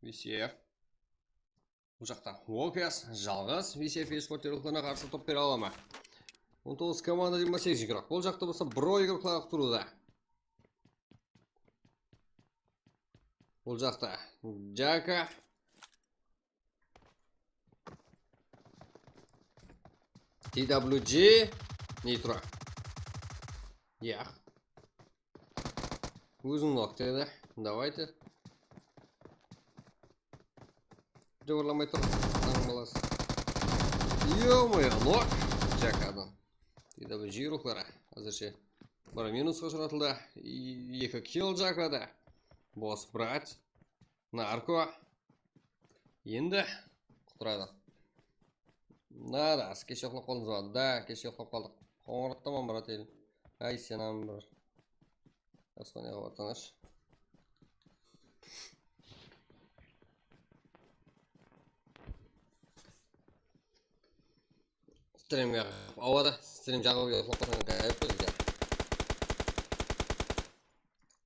Висев. Бұл жақта Локес, жалғыз. Висев еспортер ұлғына қарсы топ бере ала ма? 19 команда 28 игрок. Бұл жақта болса бро игроклар тұруда. Бұл жақта Джака. TWG. Нитро. Ях. Өзің ноқтеді. Давайте. Жауырламай тұр. Таң баласы. Ё-мое, нок. Джакадан. TWG рухлары. Әзірше бір минусқа сұратылды. 2 килл Джакада. Бос брать. Нарко. Енді құтырады. Нада, кеше ұқлап қалдыңыз ба? Да, кеше ұқлап қалдық. Қоңыраттаман брат елім. Ай, сенам бір. Асқанеға батаныш. Стрим ауада. Стрим жағып ұқлап қалдың қайып қойды.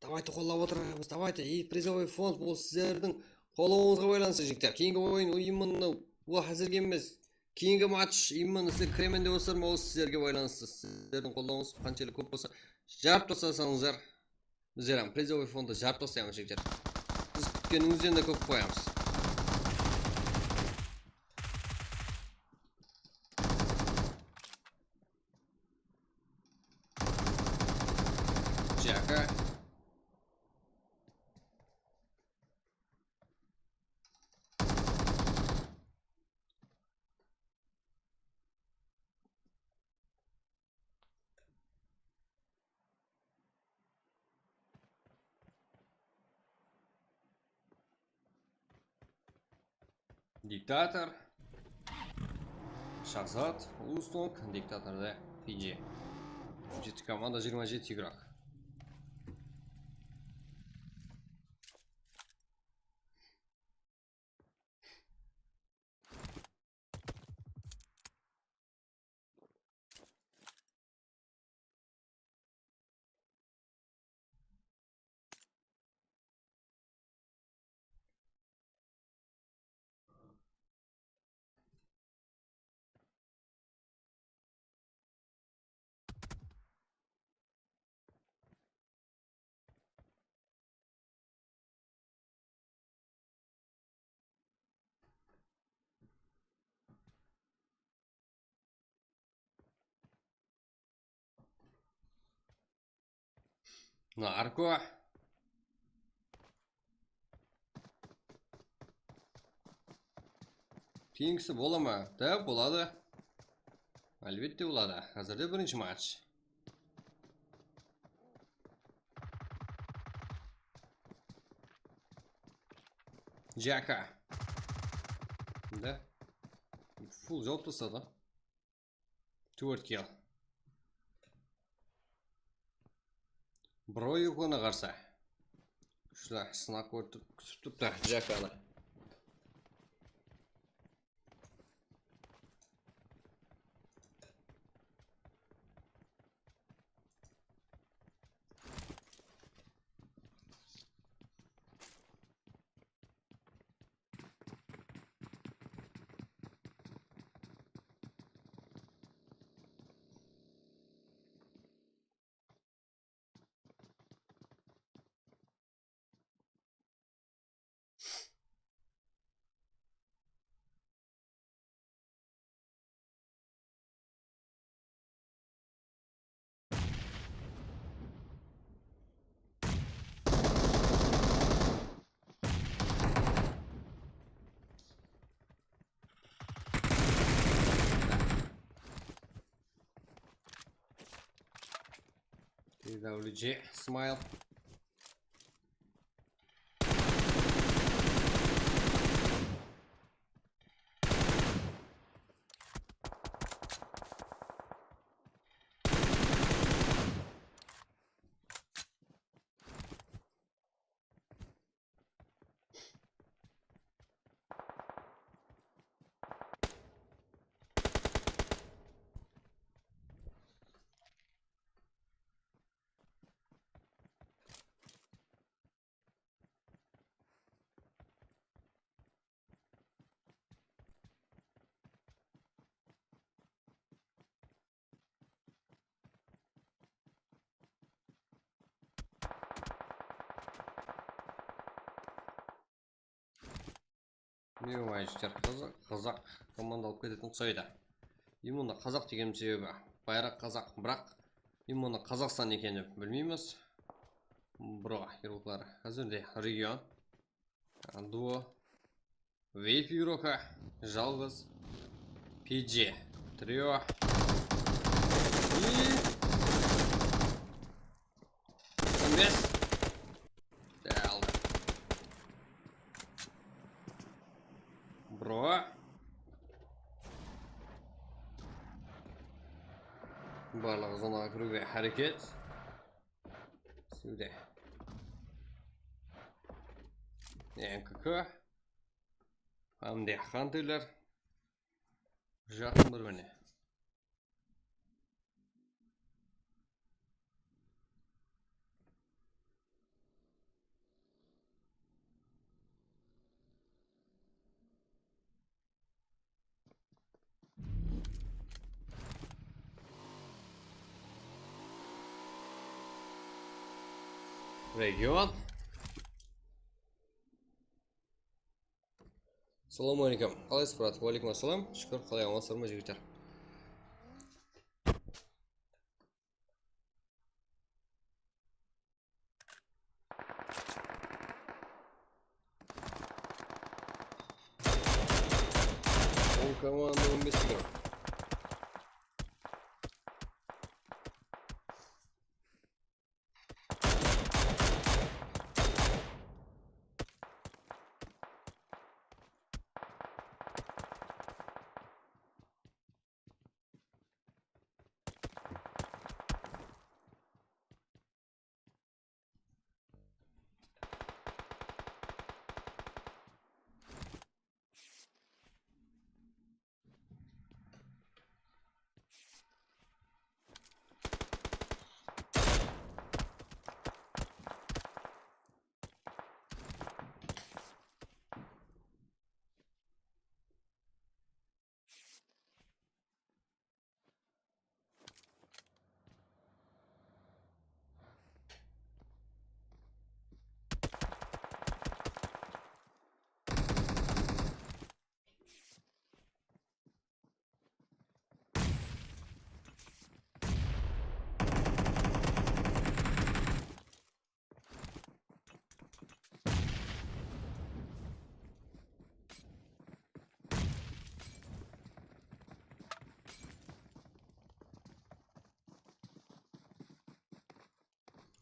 Давайте қоллап отырамыз. Давайте. И призовой фонд бұл сіздердің қолуыңызға байланысты жіктер. Кейінгі ойын ұйымыны бұл әзірге емес. Кейінгі матч именно сіздер кіременде болсар ма, ол сіздерге байланысты. Сіздердің қолдауыңыз қаншалы көп болса, жарып тастасаңыздар, біздер призовой фонды жарып тастаймыз жігіттер. Біз күткеніңізден де көп қоямыз. Жака. Диктатор. Шахзат. Устонг. Диктаторда Фиджи. Жеті команда 27 игрок. Нарко. Кеңісі бола ма? Да, болады. Әлбетте болады. Қазірде бірінші матч. Джака. Да? Фул жауап тастады. 4 kill. Брой ұйқына қарса. Шыда сынақ күсіп тұпты Джаканы. TWG, smile. Не ойыншылар қазақ команда алып кететін ұқсайды. Именно қазақ деген себебі байрақ қазақ, бірақ именно Қазақстан екені білмейміз. Бро, геройлар әзірде регион, дуо, вейп юрока, жалғыз, PG, трио и 15. Дәлді. Бро. Барлығы зонаға кіруге әрекет. Сөйде. НКК. Hamde Хантерлер. Жақын бір міне. Регион. Салам алейкум. Қалайсыз, брат? Уалейкум ассалам. Шүкір, қалай амансыздар ма, жігіттер? Ол команда 15 игрок.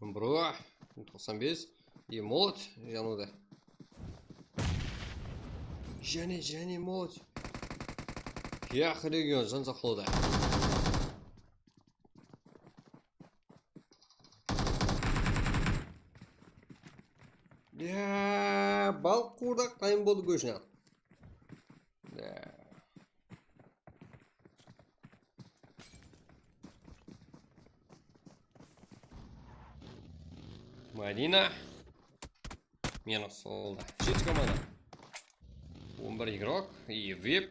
Бро, 95 и молот жануда. Және молодь. Яқ регион жан сақлауда. Балық қуырдақ қайын болды көшіне. Мадина. Минус oldu. Жеті команда. 11 игрок и VIP.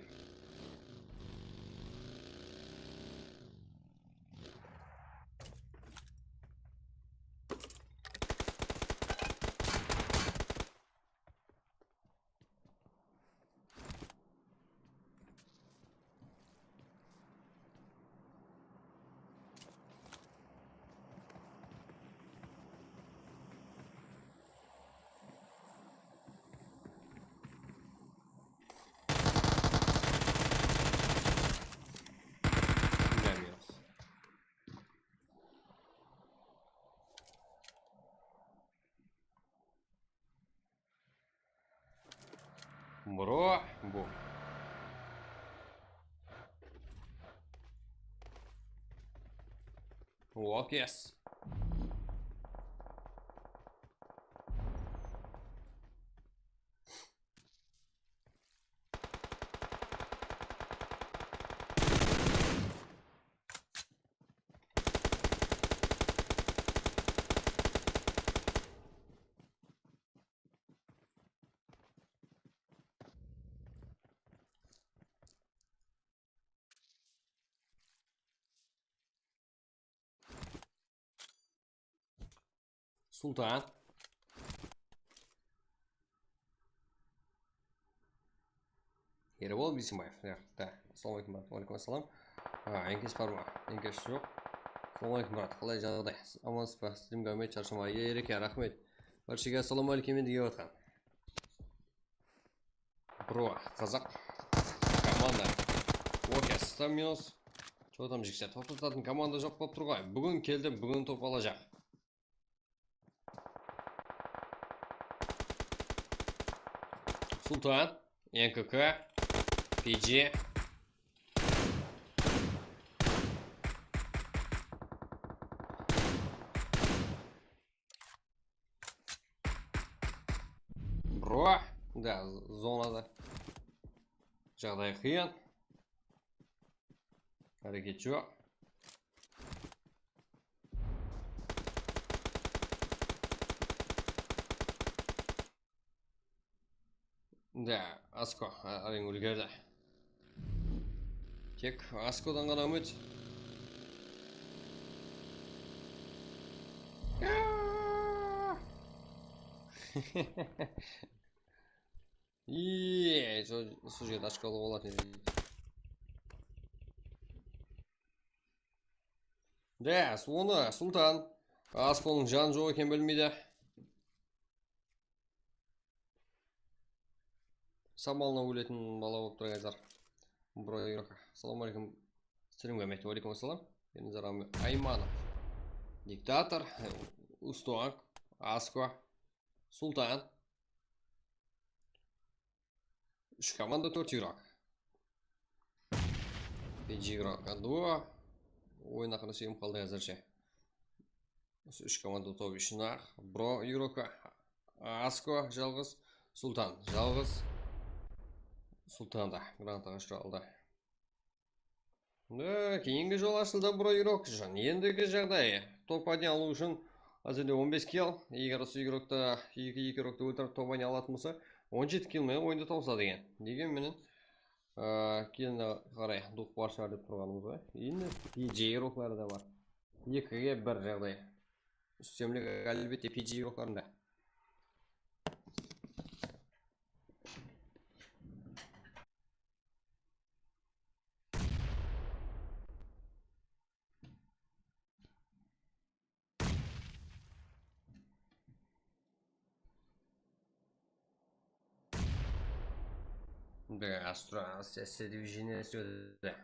Бро, бу. Walk, yes. Sultan. Ербол Бейсенбаев. Ассалаумағалейкум. Уалейкум ассалам. Еңкеш бар ма? Еңкеш жоқ. Ассалаумағалейкум брат. Қалай жағдай? Амансыз ба? Стримге үміт шаршамай. Ереке, рахмет. Баршаға ассалаумағалейкум деген отқан. Бро, қазақ. Команда. Окей, там минус. Что там жексет? Тоқтататын команда жоқ болып тұрғай. Бүгін келді, бүгін топ алacak. Sultan, НКК, PG. Бро, да, зонада. Жағдай қиын. Әрекет жоқ. Да, Аско, әрең үлгерді. Тек Аскодан ғана үміт. Сол жерде ашқалы болатын. Да, соны Султан. Асконың жан жоқ екен білмейді. Самалына өлетін бала болып тұр қазір. Бро игрока. Ассалаумағалейкум. Стримге мәйті. Уалейкум ассалам. Енізар Айманов. Диктатор. Устуак. Аско. Султан. 3 команда 4 игрок. 5 игрок. Дуо. Ойын ақыры шейім қалды әзірше. 3 команда топ үшін ақ. Бро игрока. Аско жалғыз. Султан жалғыз. Султанда гранатаға ұшыралды. Кейінгі жол ашылды бро игрок үшін. Ендігі жағдай топ 1 алу үшін әзірде 15 килл. Егер осы игрокты 2 игрокты өлтіріп топ 1 алатын болса 17 киллмен ойынды тауса деген. Деген менің келіне қарай дух бар шығар деп тұрғанымыз ғой. Енді PG игроклары да бар. 2-ге 1 жағдай. Үстемлік әлбетте PG игрокларында. Да, Астра, движение сюда.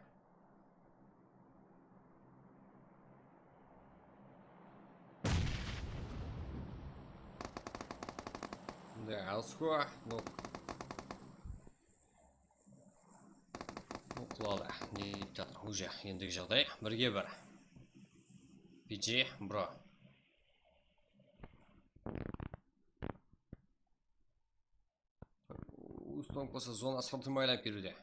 Да, Аско, ну. Болды, не деп жатыр уже ендігі жағдай 1-1. PG Bro. Устон болса зона сыртын байланып келуде.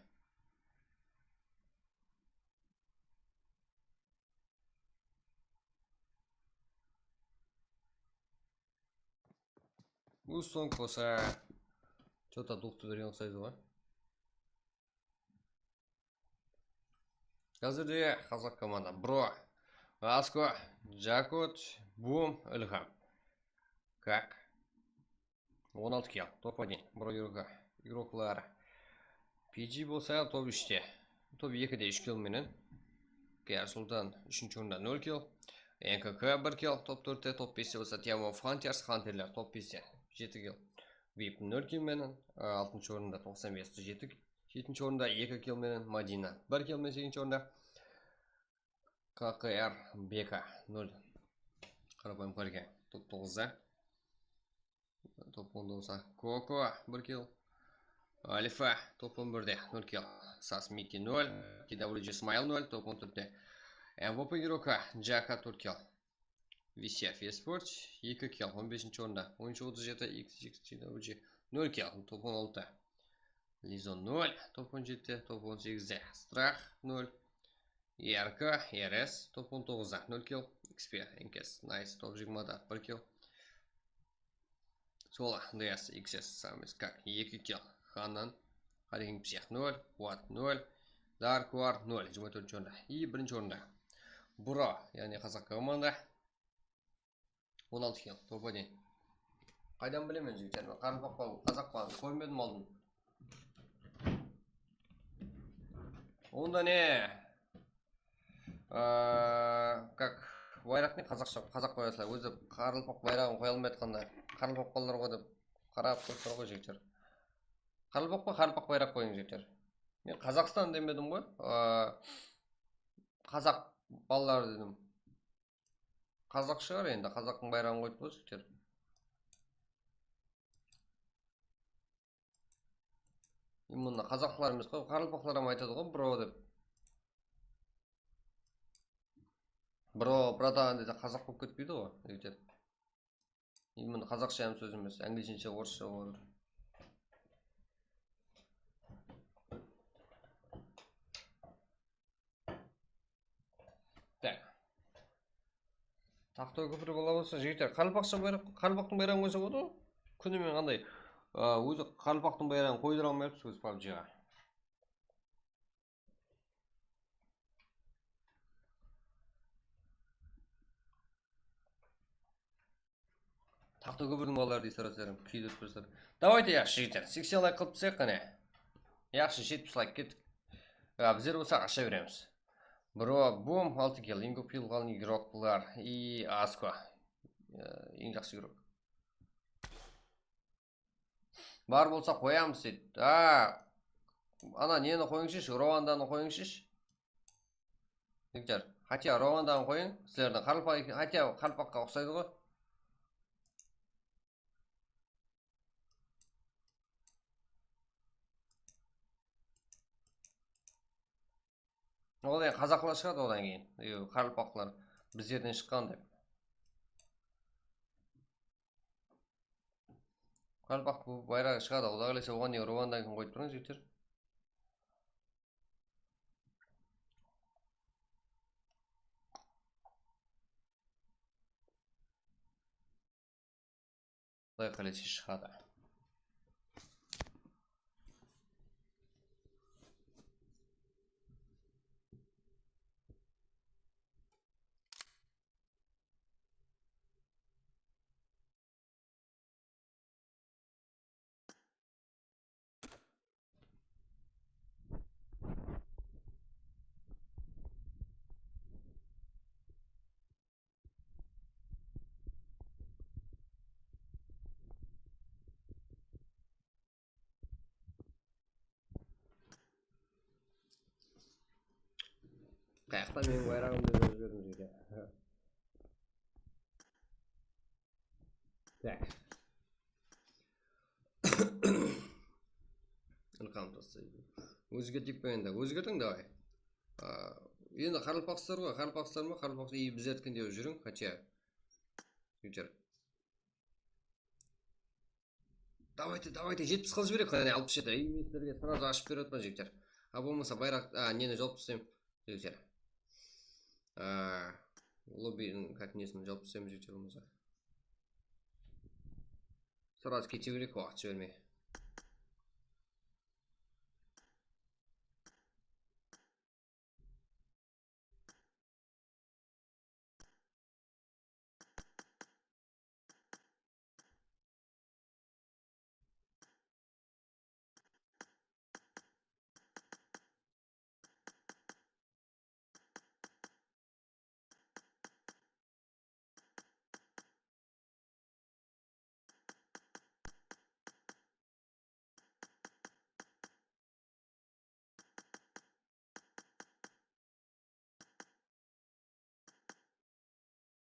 Устон болса что-то духты берген ұқсайды ғой. Қазірде қазақ команда Бро, Аско, Джакот, Бум, Ильхам. Как? 16 килл, топ-1. Бро игроклары. PG болса топ 3-те. Топ 2-де 3 килл менен. Кияр Султан 3-ші орында 0 килл. НКК 1 килл, топ 4-те. Топ 5-те болса Тиамо Фантиарс, Хантерлер топ 5-те 7 килл. VIP 0 килл менен. 6-ші орында 95-те 7. 7-ші орында 2 килл менен Мадина 1 килл менен 8-ші орында. ККР Бека 0. Қарапайым қарген топ 9-да. Топ 10-да болса Коко 1 килл. Альфа топ 11-де 0 килл. Сас Мики 0. TWG Смайл 0. Топ 14-де. МВП игрока Джака 4 килл. VCF Esports 2 килл. 15-ші орында. 13-37 XX TWG 0 килл. Топ 16-да. Лизон 0. Топ 17-де. Топ 18-де. Страх 0. ЕРК РС топ 19-да 0 килл. XP Энкес Найс топ 20-да 1 килл. Сола ДС XS Самис как 2 килл. Ханан Харинг Псих 0. Уат 0. Даркуар 0. 24-ші орында. И 1-ші орында Бро, яғни қазақ команда 16 килл. Топ 1. Қайдан білемін жігіттер? Қарымпаққа қазақ команда көрмедім алдын. Онда не? Как байрақ не қазақша қазақ қоясылар. Өзі қарылпақ байрағын қоя алмай жатқанда қарылпақ балалар ғой деп қарап қойсар ғой жігіттер. Қарылпақ па қарылпақ байрақ қойың жігіттер. Мен Қазақстан демедім ғой. Қазақ балалар дедім. Қазақ шығар енді, қазақтың байрағын қойды ғой жігіттер. Мұнда қазақтылар емес қой, қарылпақлар айтады ғой бро деп. Бро, братан десе қазақ болып кетпейді ғой, жігіттер. Мұнда қазақша сөз емес, англишінше, орысша olur. Так. Тақтой көпірі бола болса, жігіттер, қарылпақтың байрағын қойса болады ғой? Күнімен қандай? Өзі қарылпақтың байрағын қойдыра алмайсыз өз PUBG-ға. Тақтой көпірдің балалары дей сұрасарым, күйді өтпірсір. Давайте яқшы жігіттер, 80 лайк қылып түсек қане. Яқшы 70 лайк кеттік. Біздер болсақ аша береміз. Бро, Бум 6 килл, ең көп килл қалған игроклар и Аско. Ең жақсы игрок. Бар болса қоямыз дейді. Ана нені қойыңшыш, Рованданы қойыңшыш. Жігіттер, хотя Рованданы қойың, сіздердің қарылпаққа ұқсайды ғой. Одан қазақлар шығады одан кейін. Қарылпақлар біздерден шыққан деп. Қарылпақ байрағы шығады. Ода қалесе оған не Руандан кейін қойып тұрыңыз жігіттер. Ода қалесе шығады. Қаяқта менің байрағымды өзгердім жеке. Так. Ілқам тастайды. Өзгертейік па енді? Өзгертің давай. Енді қарылпақсыздар ғой, қарылпақсыздар ма, қарылпақсы iyi біз еткен деп жүрің, хотя жігіттер. Давайте 70 қылып жіберейік, қане 67. Еместерге сразу ашып беріп отпа жігіттер. А болмаса байрақ, нені жауып тастаймын жігіттер. Лоббидің как несін жауып тастаймын жігіттер болмаса. Сразу кете берейік, уақыт жібермей.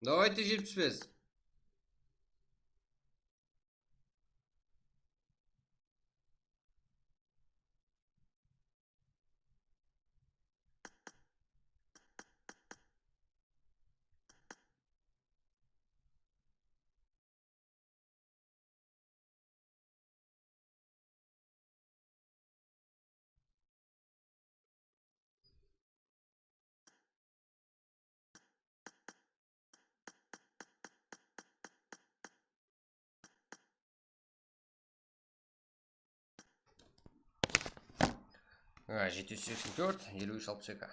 Давайте 75. Жеті 84, 53 62.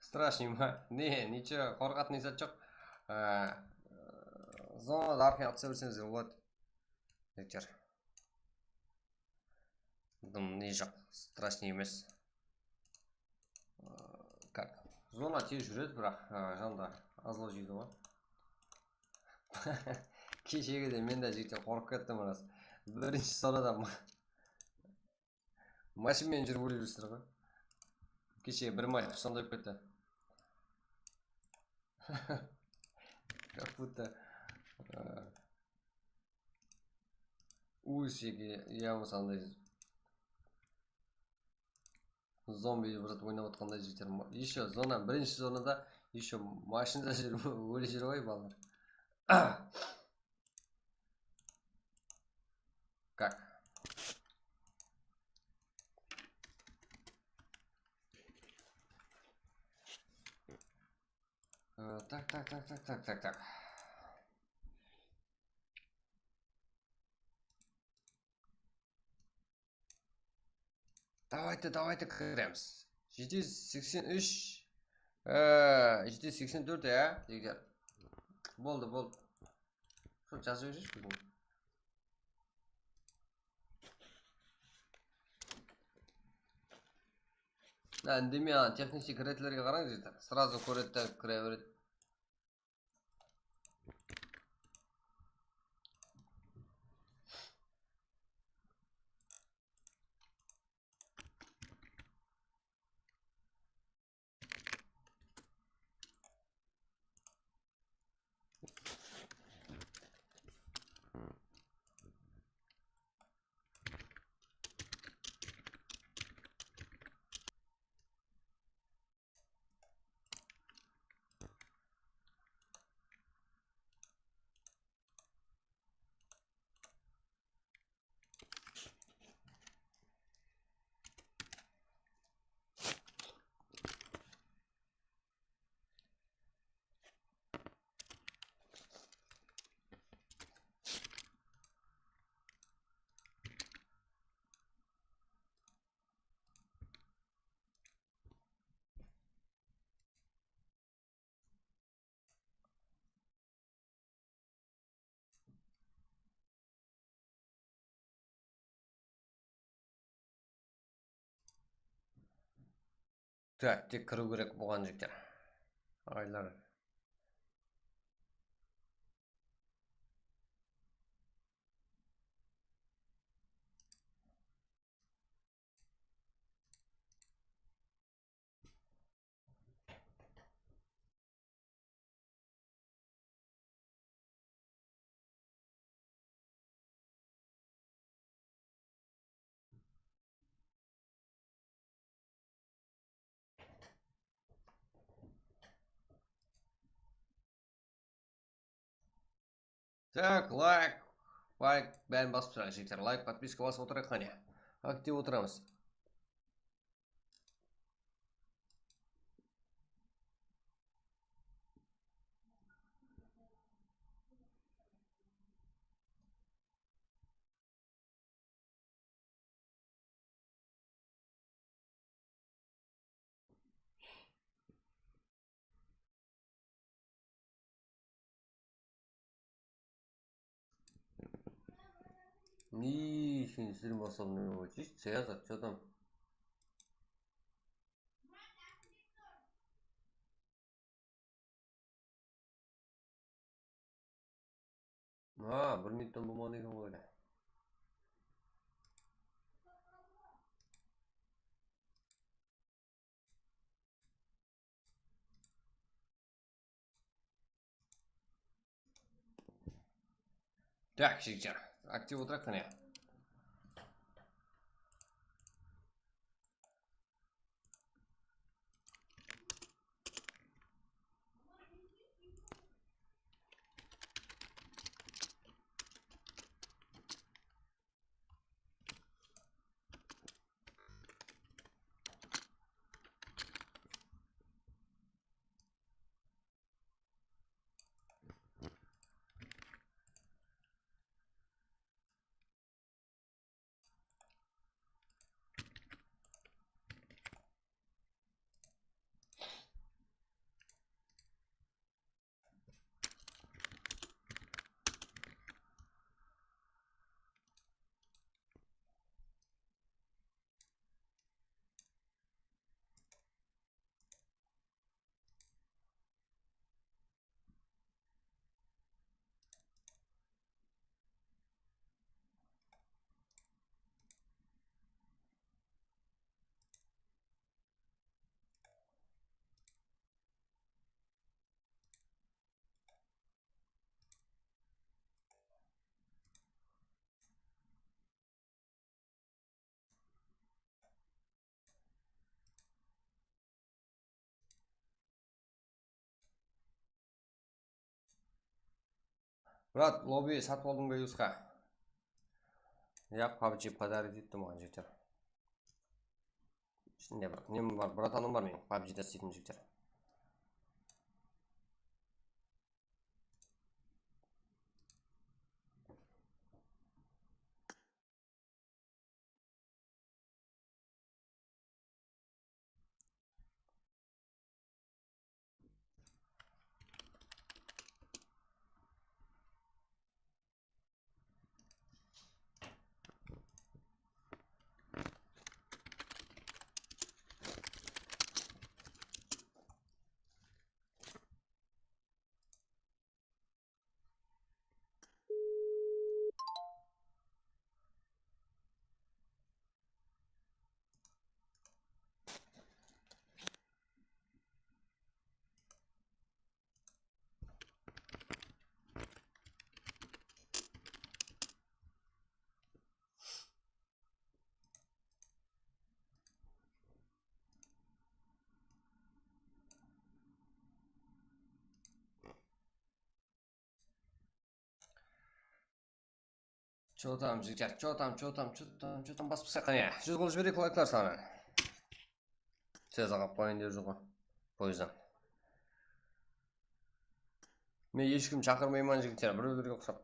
Страшный ма? Не, ничего, қорқатын зат жоқ. Зонада арқаға түсе берсеңіздер болады. Жігіттер. Дым не жоқ, страшный емес. Как? Зона тез жүреді, бірақ жанда азлау жейді ғой. Кешегіде мен де жігіттер қорқып кеттім рас. Бірінші зонада машинамен жүріп өліп жүрсіздер ғой. Кешегі бір май сондай болып кетті. Как будто Уысеге ямы сандай зомби бір ойнап отқандай жігіттер. Еще зона, бірінші зонада еще машинада жүріп өліп жүр ғой балалар. Как? Так. Давайте кіреміз. 783. 784 ya жігіттер. Болды. Что жазып жүрсіз бүгін? Үндемей технический кіретілерге қараңыз жігіттер. Сразу көреді, кіре береді. Так, тек кіру керек болған жігіттер. Ағайлар. Так, лайк, бәрін басып тұрайық жігіттер. Лайк, подписка басып отырайық қане. Актив отырамыз. Ничего, стрим особенного. Чисто Цезарь, что там? Bir minutdan bo'lmadi ekan o'yla. Так, жігіттер, актив отырайық қане. Брат, лобби сатып алдың ба юзқа? Я PUBG подарить етті маған жігіттер. Ішінде бір нем бар, братаным бар менің PUBG-да істейтін жігіттер. Чо там жігіттер, чо там басып саққан я? 100 қол жіберейік лайклар саны. Сез аға поин деп жүр ғой пойыздан. Мен ешкім шақырмаймын жігіттер, біреулерге ұқсап.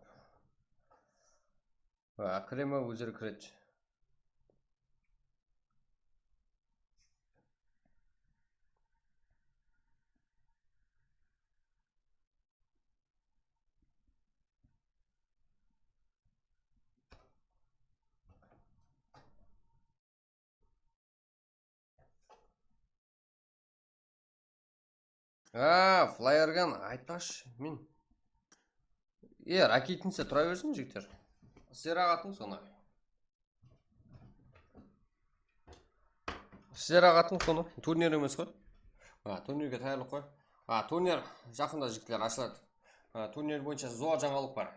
Кіреме өздері кіреді. Флайерган айтпашы мен. Ракетница тұра берсін жігіттер. Сіздер ағатын соны. Турнир емес қой. Турнирге таярлық қой. Турнир жақында жігіттер ашылады. Турнир бойынша зор жаңалық бар.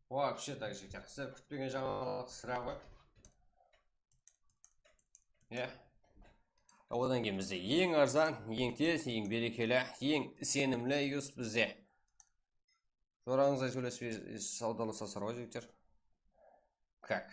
Вообще так жігіттер. Сіздер күтпеген жаңалық сірә ғой. Одан кейін бізде ең арзан, ең тез, ең берекелі, ең сенімлі юс бізде. Сораңызға сөйлесіп саудаласасыздар ғой жігіттер. Как?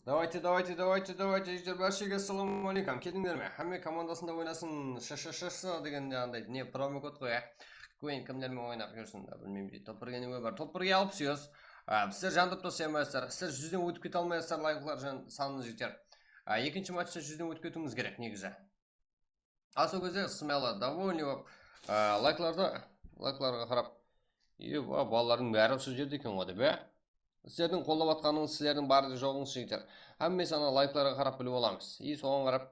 Давайте, жігіттер, бәршеге ассалаумалейкум, келдіңдер ме? Әмме командасында ойнасын, ш деген андай не промокод қой, көйін кімдермен ойнап жүрсін, білмеймін дейді. Топ-1-ге бар. Топ-1-ге алып сүйіз. Сіздер жандып тос емайсыздар. Сіздер 100-ден өтіп кете алмайсыздар лайклар санын жігіттер. Екінші матчта 100-ден өтіп кетуіміз керек негізі. Сол кезде смело, довольный болып, лайкларға қарап, балалардың бәрі осы жерде екен ғой деп, сіздердің қолдап атқаныңыз, сіздердің барды жоғыңыз жігіттер. Әммесі ана лайкларға қарап біліп оламыз. Соған қарап,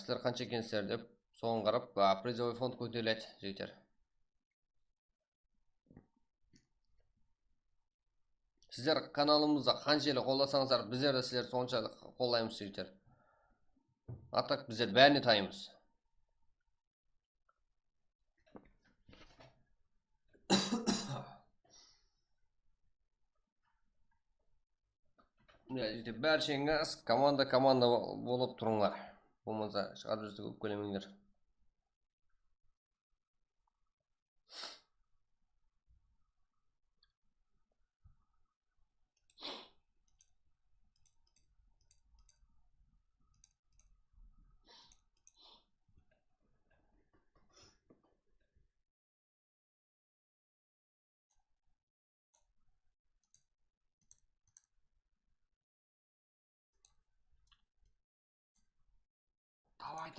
сіздер қанша екенсіздер деп, соған қарап, призовой фонд көтеріледі жігіттер. Сіздер каналымызда қаншелі қолдасаңыздар, біздер де сіздер соншалық қолдаймыз жігіттер. Аттақ біздер бәріне тайымыз. Бәршеңіз команда болып тұрыңлар. Болмаса шығарып жүрсі көп көлеміңдер.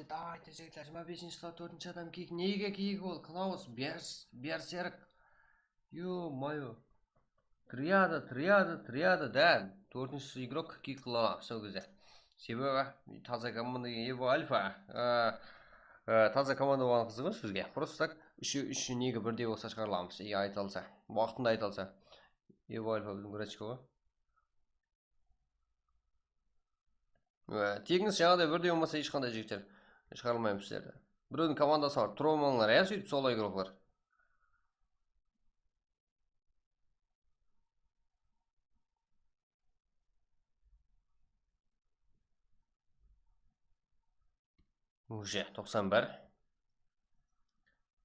Давайте, жігіттер, 25-ші слот 4-ші адам кейік. Неге кейік ол? Клаус, Берсерк. Ё-моё. Триада, да. 4-ші игрок кейік қылала, сол кезде. Себебі, таза команда Evo Alpha. Таза команда болған қызығы сізге. Просто так, үші неге бірдей болса шығарыламыз. Айталса, уақытында айталса. Evo Alpha біздің грачка ғой. Тегіңіз жаңағыдай бірдей болмаса ешқандай жігіттер шығарылмаймыз сіздерді. Біреудің командасы бар, тұра алмаңдар, сөйтіп солай игроклар. Уже 91.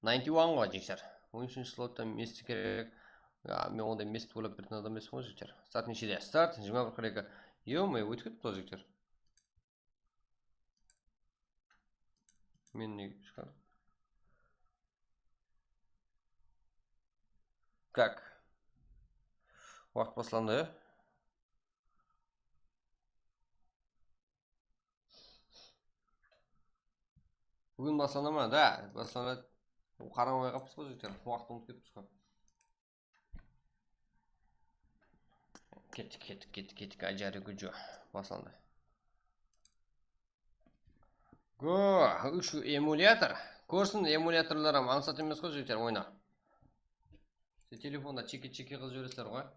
91 ғой жігіттер. 13-ші слотта месті керек. Мен ондай месті ойлап беретін адам емес қой жігіттер. Старт нешеде? Старт 21-42. Ё-моё, өтіп кетті ғой жігіттер. Мен неге шығар? Как? Уақыт басыланды, Бүгін басланама да, басланады. Қарамай қаппыз ғой жігіттер, уақыт ұмытып кетіппіз ғой. Кеттік, ажары күжі басланды. Үш эмулятор. Көрсін эмуляторлар маңсат емес қой жігіттер, ойна. Сен телефонда чеки қыз жібересіздер ғой.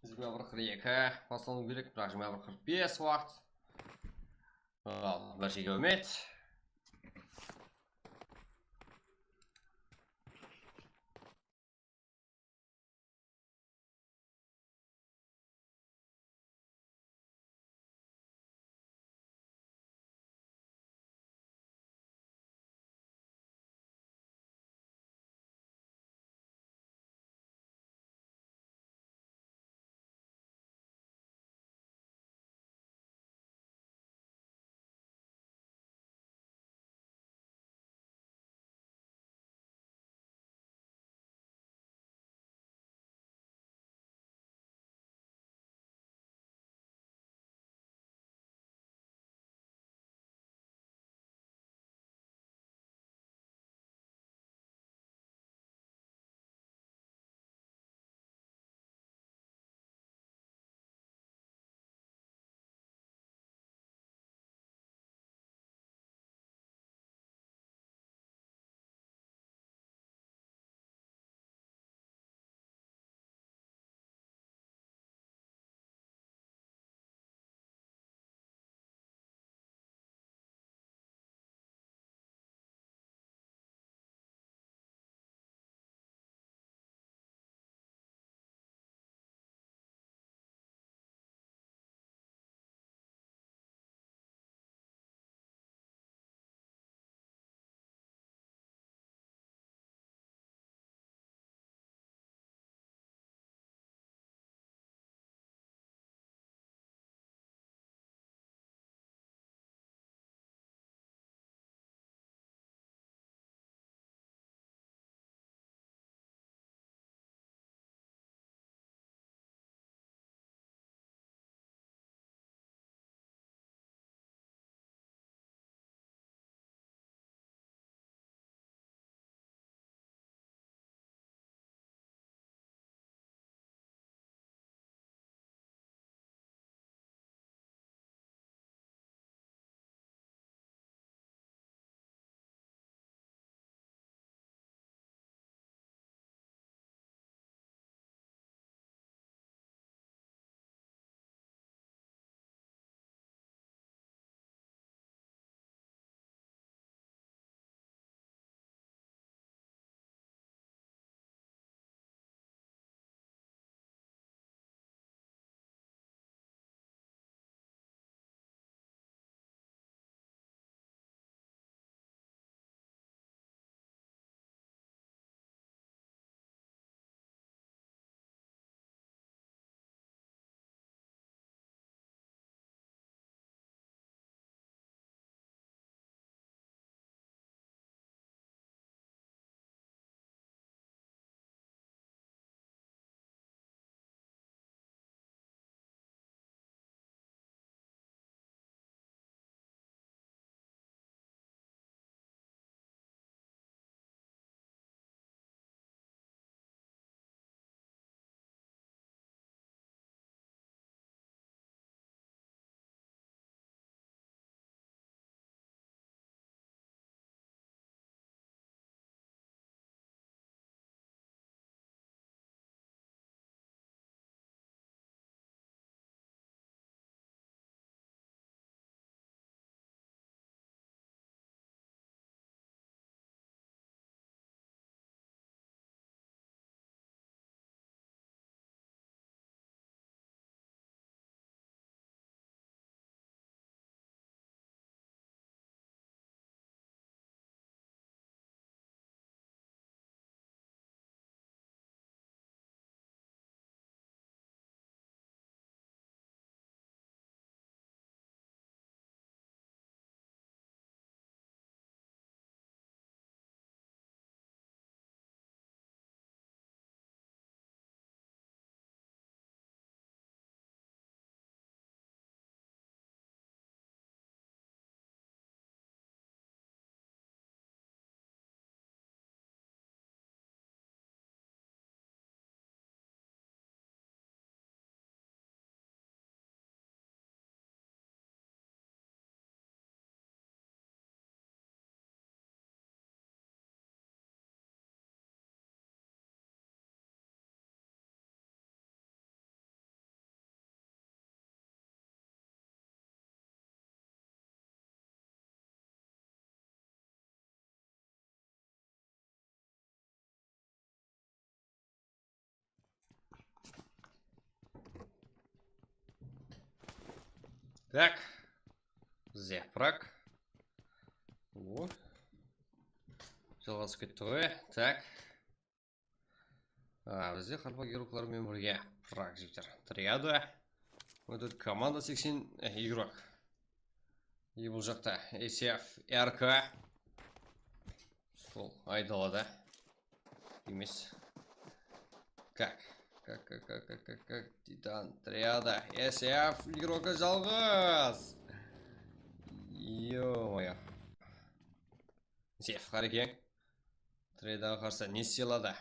Жиырма бір 42 баслану керек, бірақ 21:45 уақыт. Бір жерге өмет. Так. Зепрак. О. Жалғасып кетті ғой. Так. Бізде қарпа геройлармен бірге прак жігіттер. Триада. Вот команда 80 игрок. И бұл жақта SF, РК. Сол айдалада. Емес. Как? Титан, Триада, SF, игрока жалғыз. Ё-моё. SF қарекен. Триадаға қарсы не сыйлады?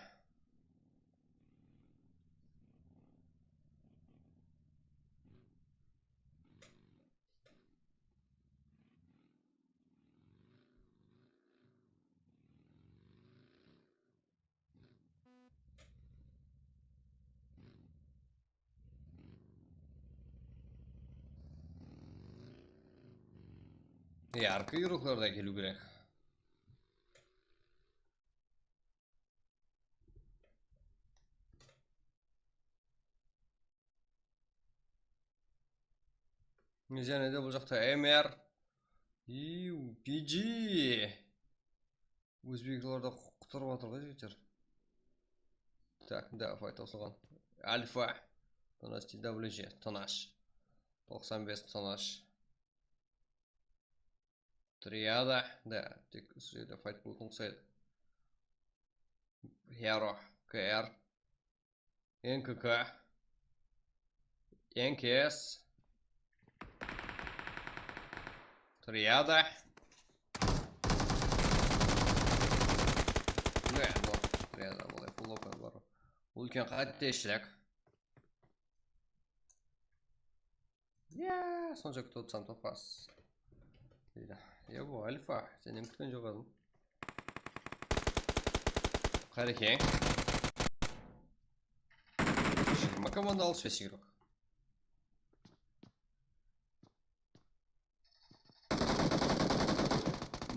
Арка игрокларда келу керек. Және де бұл жақта МР. PG. Өзбекаларда құтырып атыр ғой жігіттер. Так, да, файт осыған. Альфа. Тонаш TWG. Тонаш. 95 тонаш. Триада. Да, тек үсіреді файт бұл қоңсайды. Hero. КР. НКК. НКС. Триада. Да, бұл Триада болай. Бұл опен бару. Үлкен қаттешілік. Сонша күті отсам топас. Бұл альфа. Сенен күткен жоғадым. Қарекең. 20 команда 65 игрок.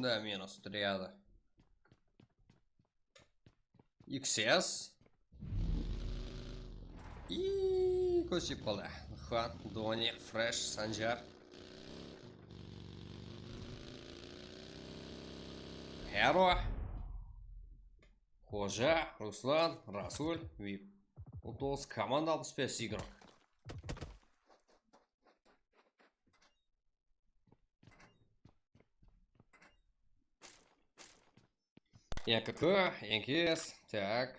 Да, минус Триада. XS. И көсіп қалды. Хан, Дони, Фреш, Санжар. Hero. Қожа, Руслан, Расуль, Вип. 19 команда 65 игрок. НКК, НКС, так.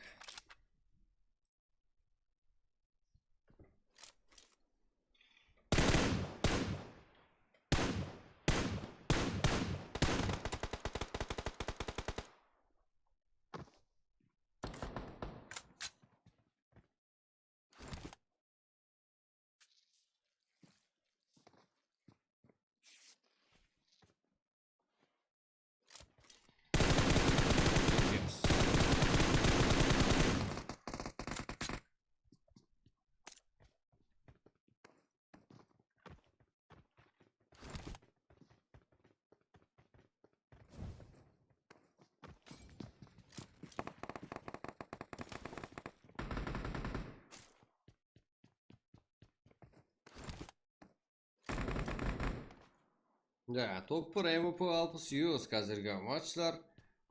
Да, топ-1 МВП 600 қазіргі матчлар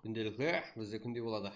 күнделікті бізде күнде болады.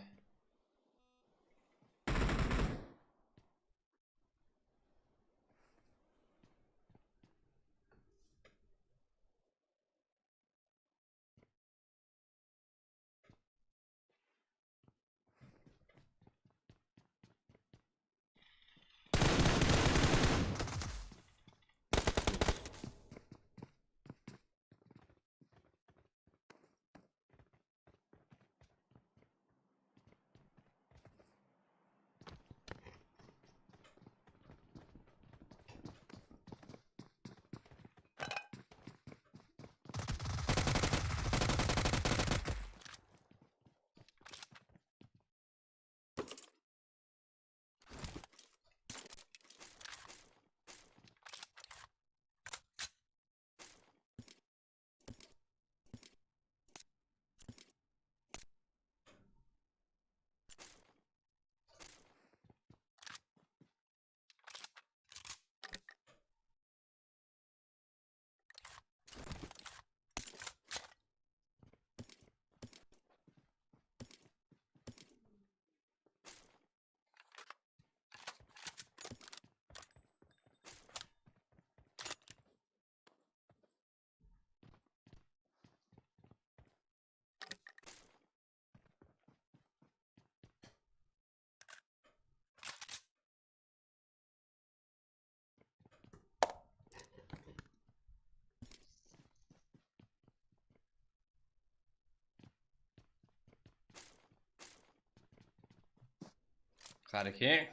Харики.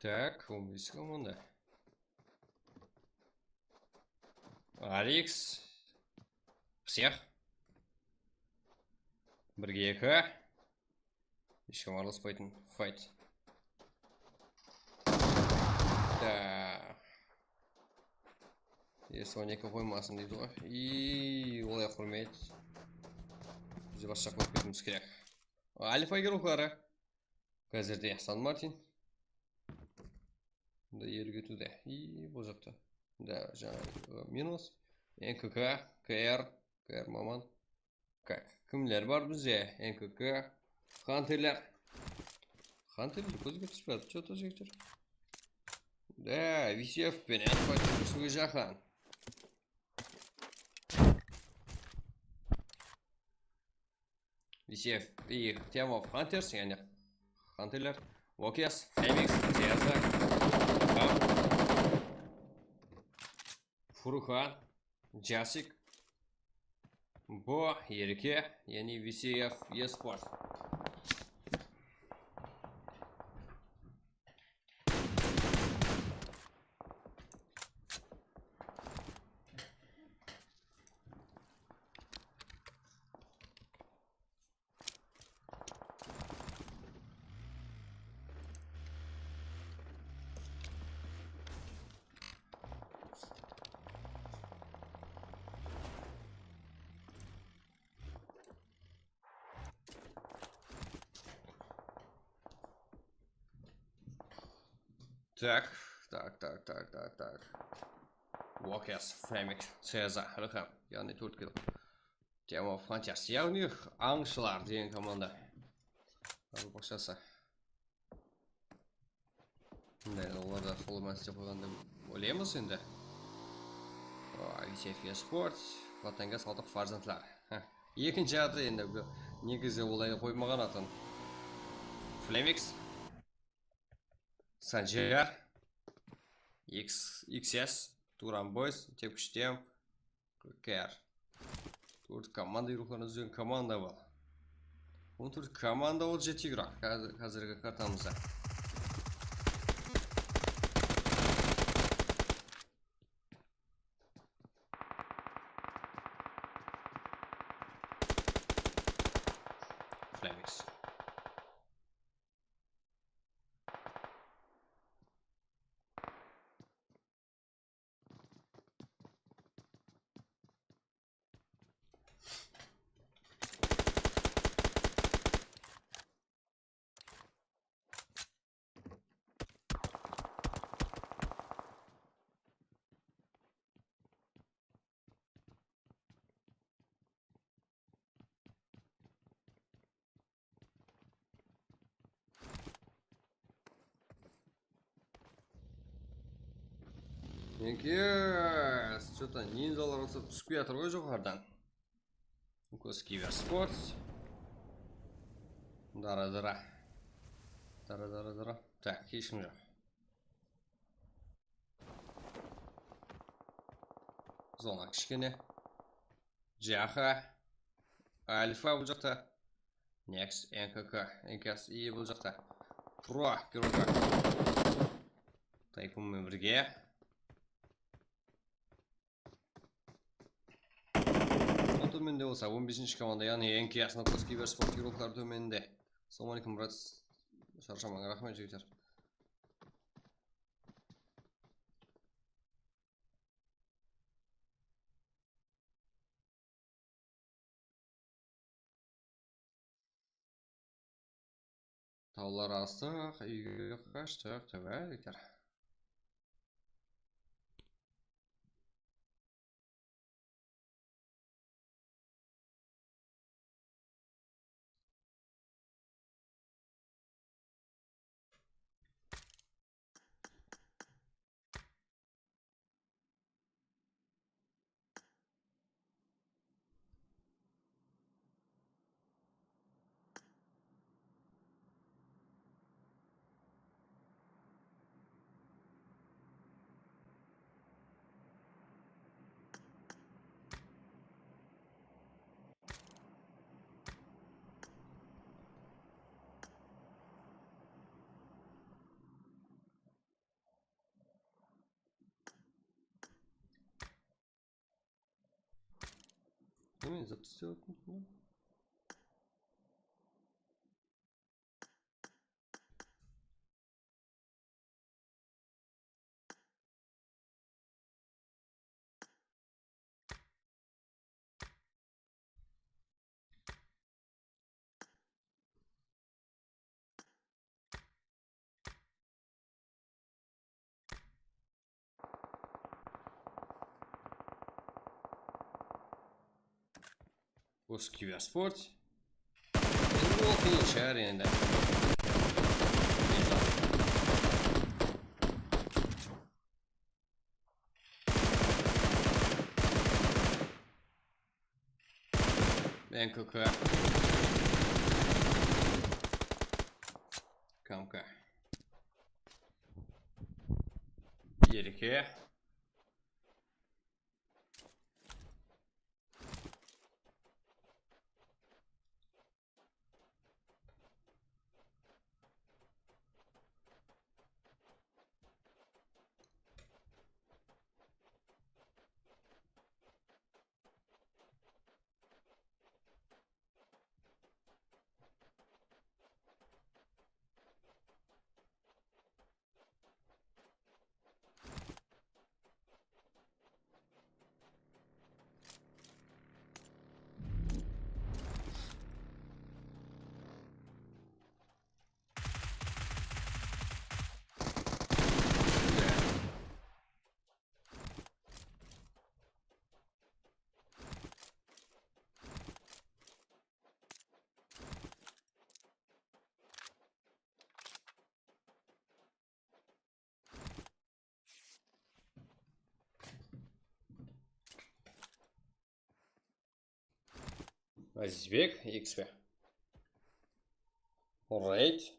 Так, 15 команда. Алекс. Всех. Бірге екі. Ешкім араласпайтын файт. Так. Son екі қоймасын дейді ғой. И олай құрмет. Бізде басқа қойып кетуіміз керек. Альфа геройлары. Қазірде Сан Мартин. Да елге кетуде. И бұл жақта. Да, жаңа минус. НКК, КР маман. Кімлер бар бізде? НКК, Хантерлер. Хантерлер көзге түспеді. Что-то жектер. Да, Висев пен Энфайтер суы жақан. Висев и Темов Хантерс, яғни Хантерлер. Вокес, Фемикс, Теза, Фурухан, Джасик, Бо, Ереке, яғни Висев Еспорт. Так. Walkers, Фемикс, Цеза, Рыхан, яғни Турткил. Тема Фантас, яғни аңшылар деген команда. Ал бақшасы. Оларда сол мәністе қойғанда ойлаймыз енді. Висев Еспорт, Ватанға салдық фарзантлар. Екінші аты енді негізі олай қоймаған атын. Флемикс, Санжар, XS, Туран Бойс, Тепкіштем, КР. Тут команда ируқларын үзген команда бол. Бұл тут команда ол жеті игрок қазіргі картамызда. Флемикс. Yes, что-то ниндзалар түсіп жатыр ғой жоғарыдан. Көз Киберспорт. Дара. Так, ешкім жоқ. Зона кішкене. Жақа. Альфа бұл жақта. Next, НКК. НКС И бұл жақта. Про, Героға. Тайфунмен бірге. Төменде болса 15-ші команда, яғни НКС Көз Киберспорт Геройлар төменде. Ассалаумалейкум, брат. Шаршамаңа рахмет жігіттер. Таулар астық, үйге қаштық, төбе, жігіттер. Değil mi? Zapis yok mu? Os Kiviasport. Endi bu qiyin shahar endi. Bangkok. Kamka. 1-2. Azizbek XP. Alright.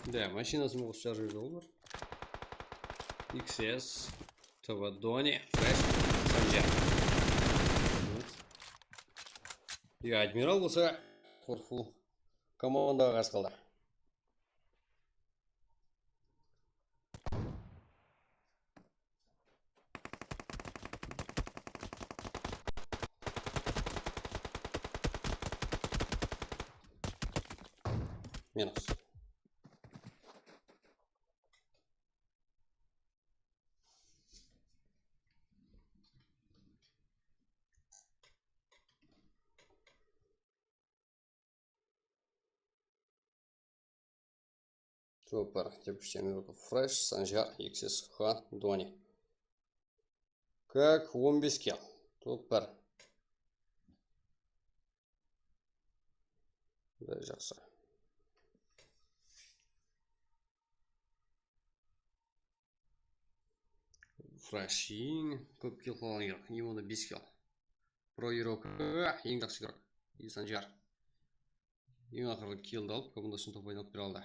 Да, машинасы осы жақ жерде ол бар. XS, ТВ Дони, Фрэш, Санжар. Адмирал болса Корфу командаға қарсы қалды. Минус. Супер. Текущая минута. Фрэш, Санжар, XS, Хан, Дони. Как 15 килл. Супер. Да, жақсы. Фрэш ең көп килл қалған керек. Ең онда 5 килл. Про Ирок ең жақсы керек. И Санжар. Ең ақырғы киллді алып, командашын топ ойнап бере алды.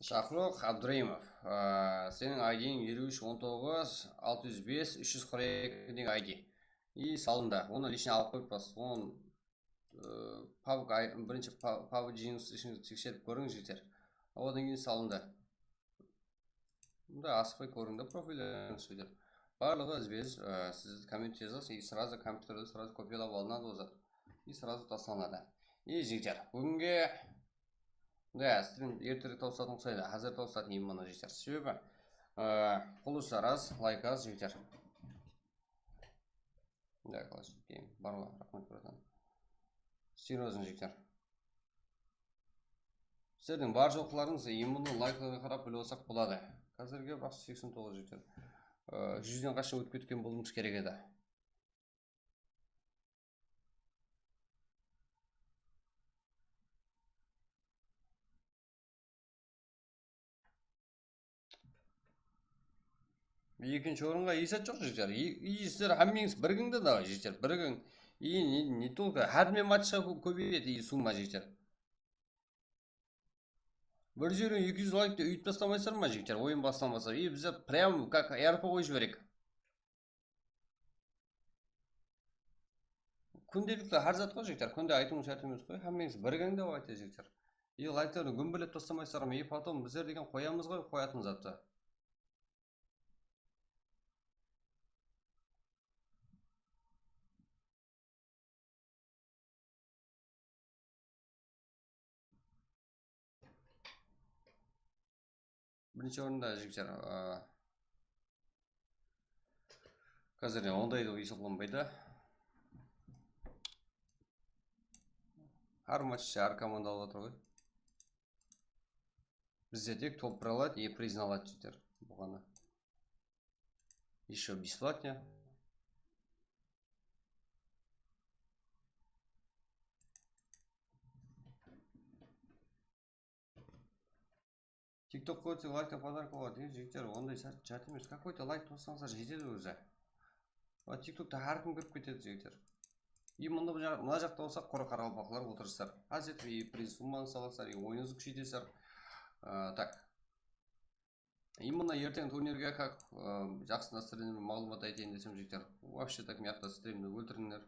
Шахрух Абдраимов, сенің ID-ң 23-19-605-342 деген ID. И салында. Оны лично алып қойып бас. Оны бірінші PUBG жеңісін тексеріп көріңіз жетер. Одан кейін салында. Мұнда асықпай көріңді профилеріңіз жетер. Барлығы ізбез, сіз коммент жазасыз, и сразу компьютерді сразу копиялап алынады озады. И сразу тасталынады. И жетер. Бүгінге да, стрим ертерек тауысатын ұқсайды. Қазір тауысатын ең мұны жетер. Себебі құлыстар аз, лайк аз жетер. Да, қалай жетейін. Барлығы рахмет көретін. Серьезно жетер. Сіздердің бар жоқларыңыз ең мұны лайкларға қарап біле олсақ болады. Қазірге бірақ 89 жетер. 100-ден қаша өтіп кеткен болуымыз керек еді. Екінші орынға есет жоқ жігіттер. Сіздер хаммеңіз бірігіңдер да жігіттер, бірігің. Не только әрме матчқа көбейеді сумма жігіттер. 100-200 лайкты үйіп тастамайсыздар ма жігіттер, ойын бастамаса? Бізде прям как РП қойып жіберейік. Күнделікті әр затқа жігіттер, күнде айтуымыз шартымыз қой, хаммеңіз бірігіңдер деп айтты жігіттер. Лайктарды гүмбілеп тастамайсыздар ма? Потом біздер деген қоямыз ғой, қоятын затты. Бірінші орында жігіттер, қазір ондай да есептелінбейді. Әр матчта әр команда алып отыр ғой. Бізде тек топ бір алады, призін алады жігіттер. Бұғаны. Еще бесплатно. TikTok қойса лайкта подарок болады. Жігіттер, ондай жат емес. Какой-то лайк тоссаңыздар жетеді өзі. TikTokта әр күн көріп кетеді жігіттер. Мына жақта болса қора қарақалпақлар отырсыздар. Азет приз сумманы саласыздар, ойыңызды күшейтесіздер. Так. Именно ертең турнирге как жақсы настроениемен мағлұмат айтайын десем жігіттер. Вообще так мияқта стримді өлтіріңдер.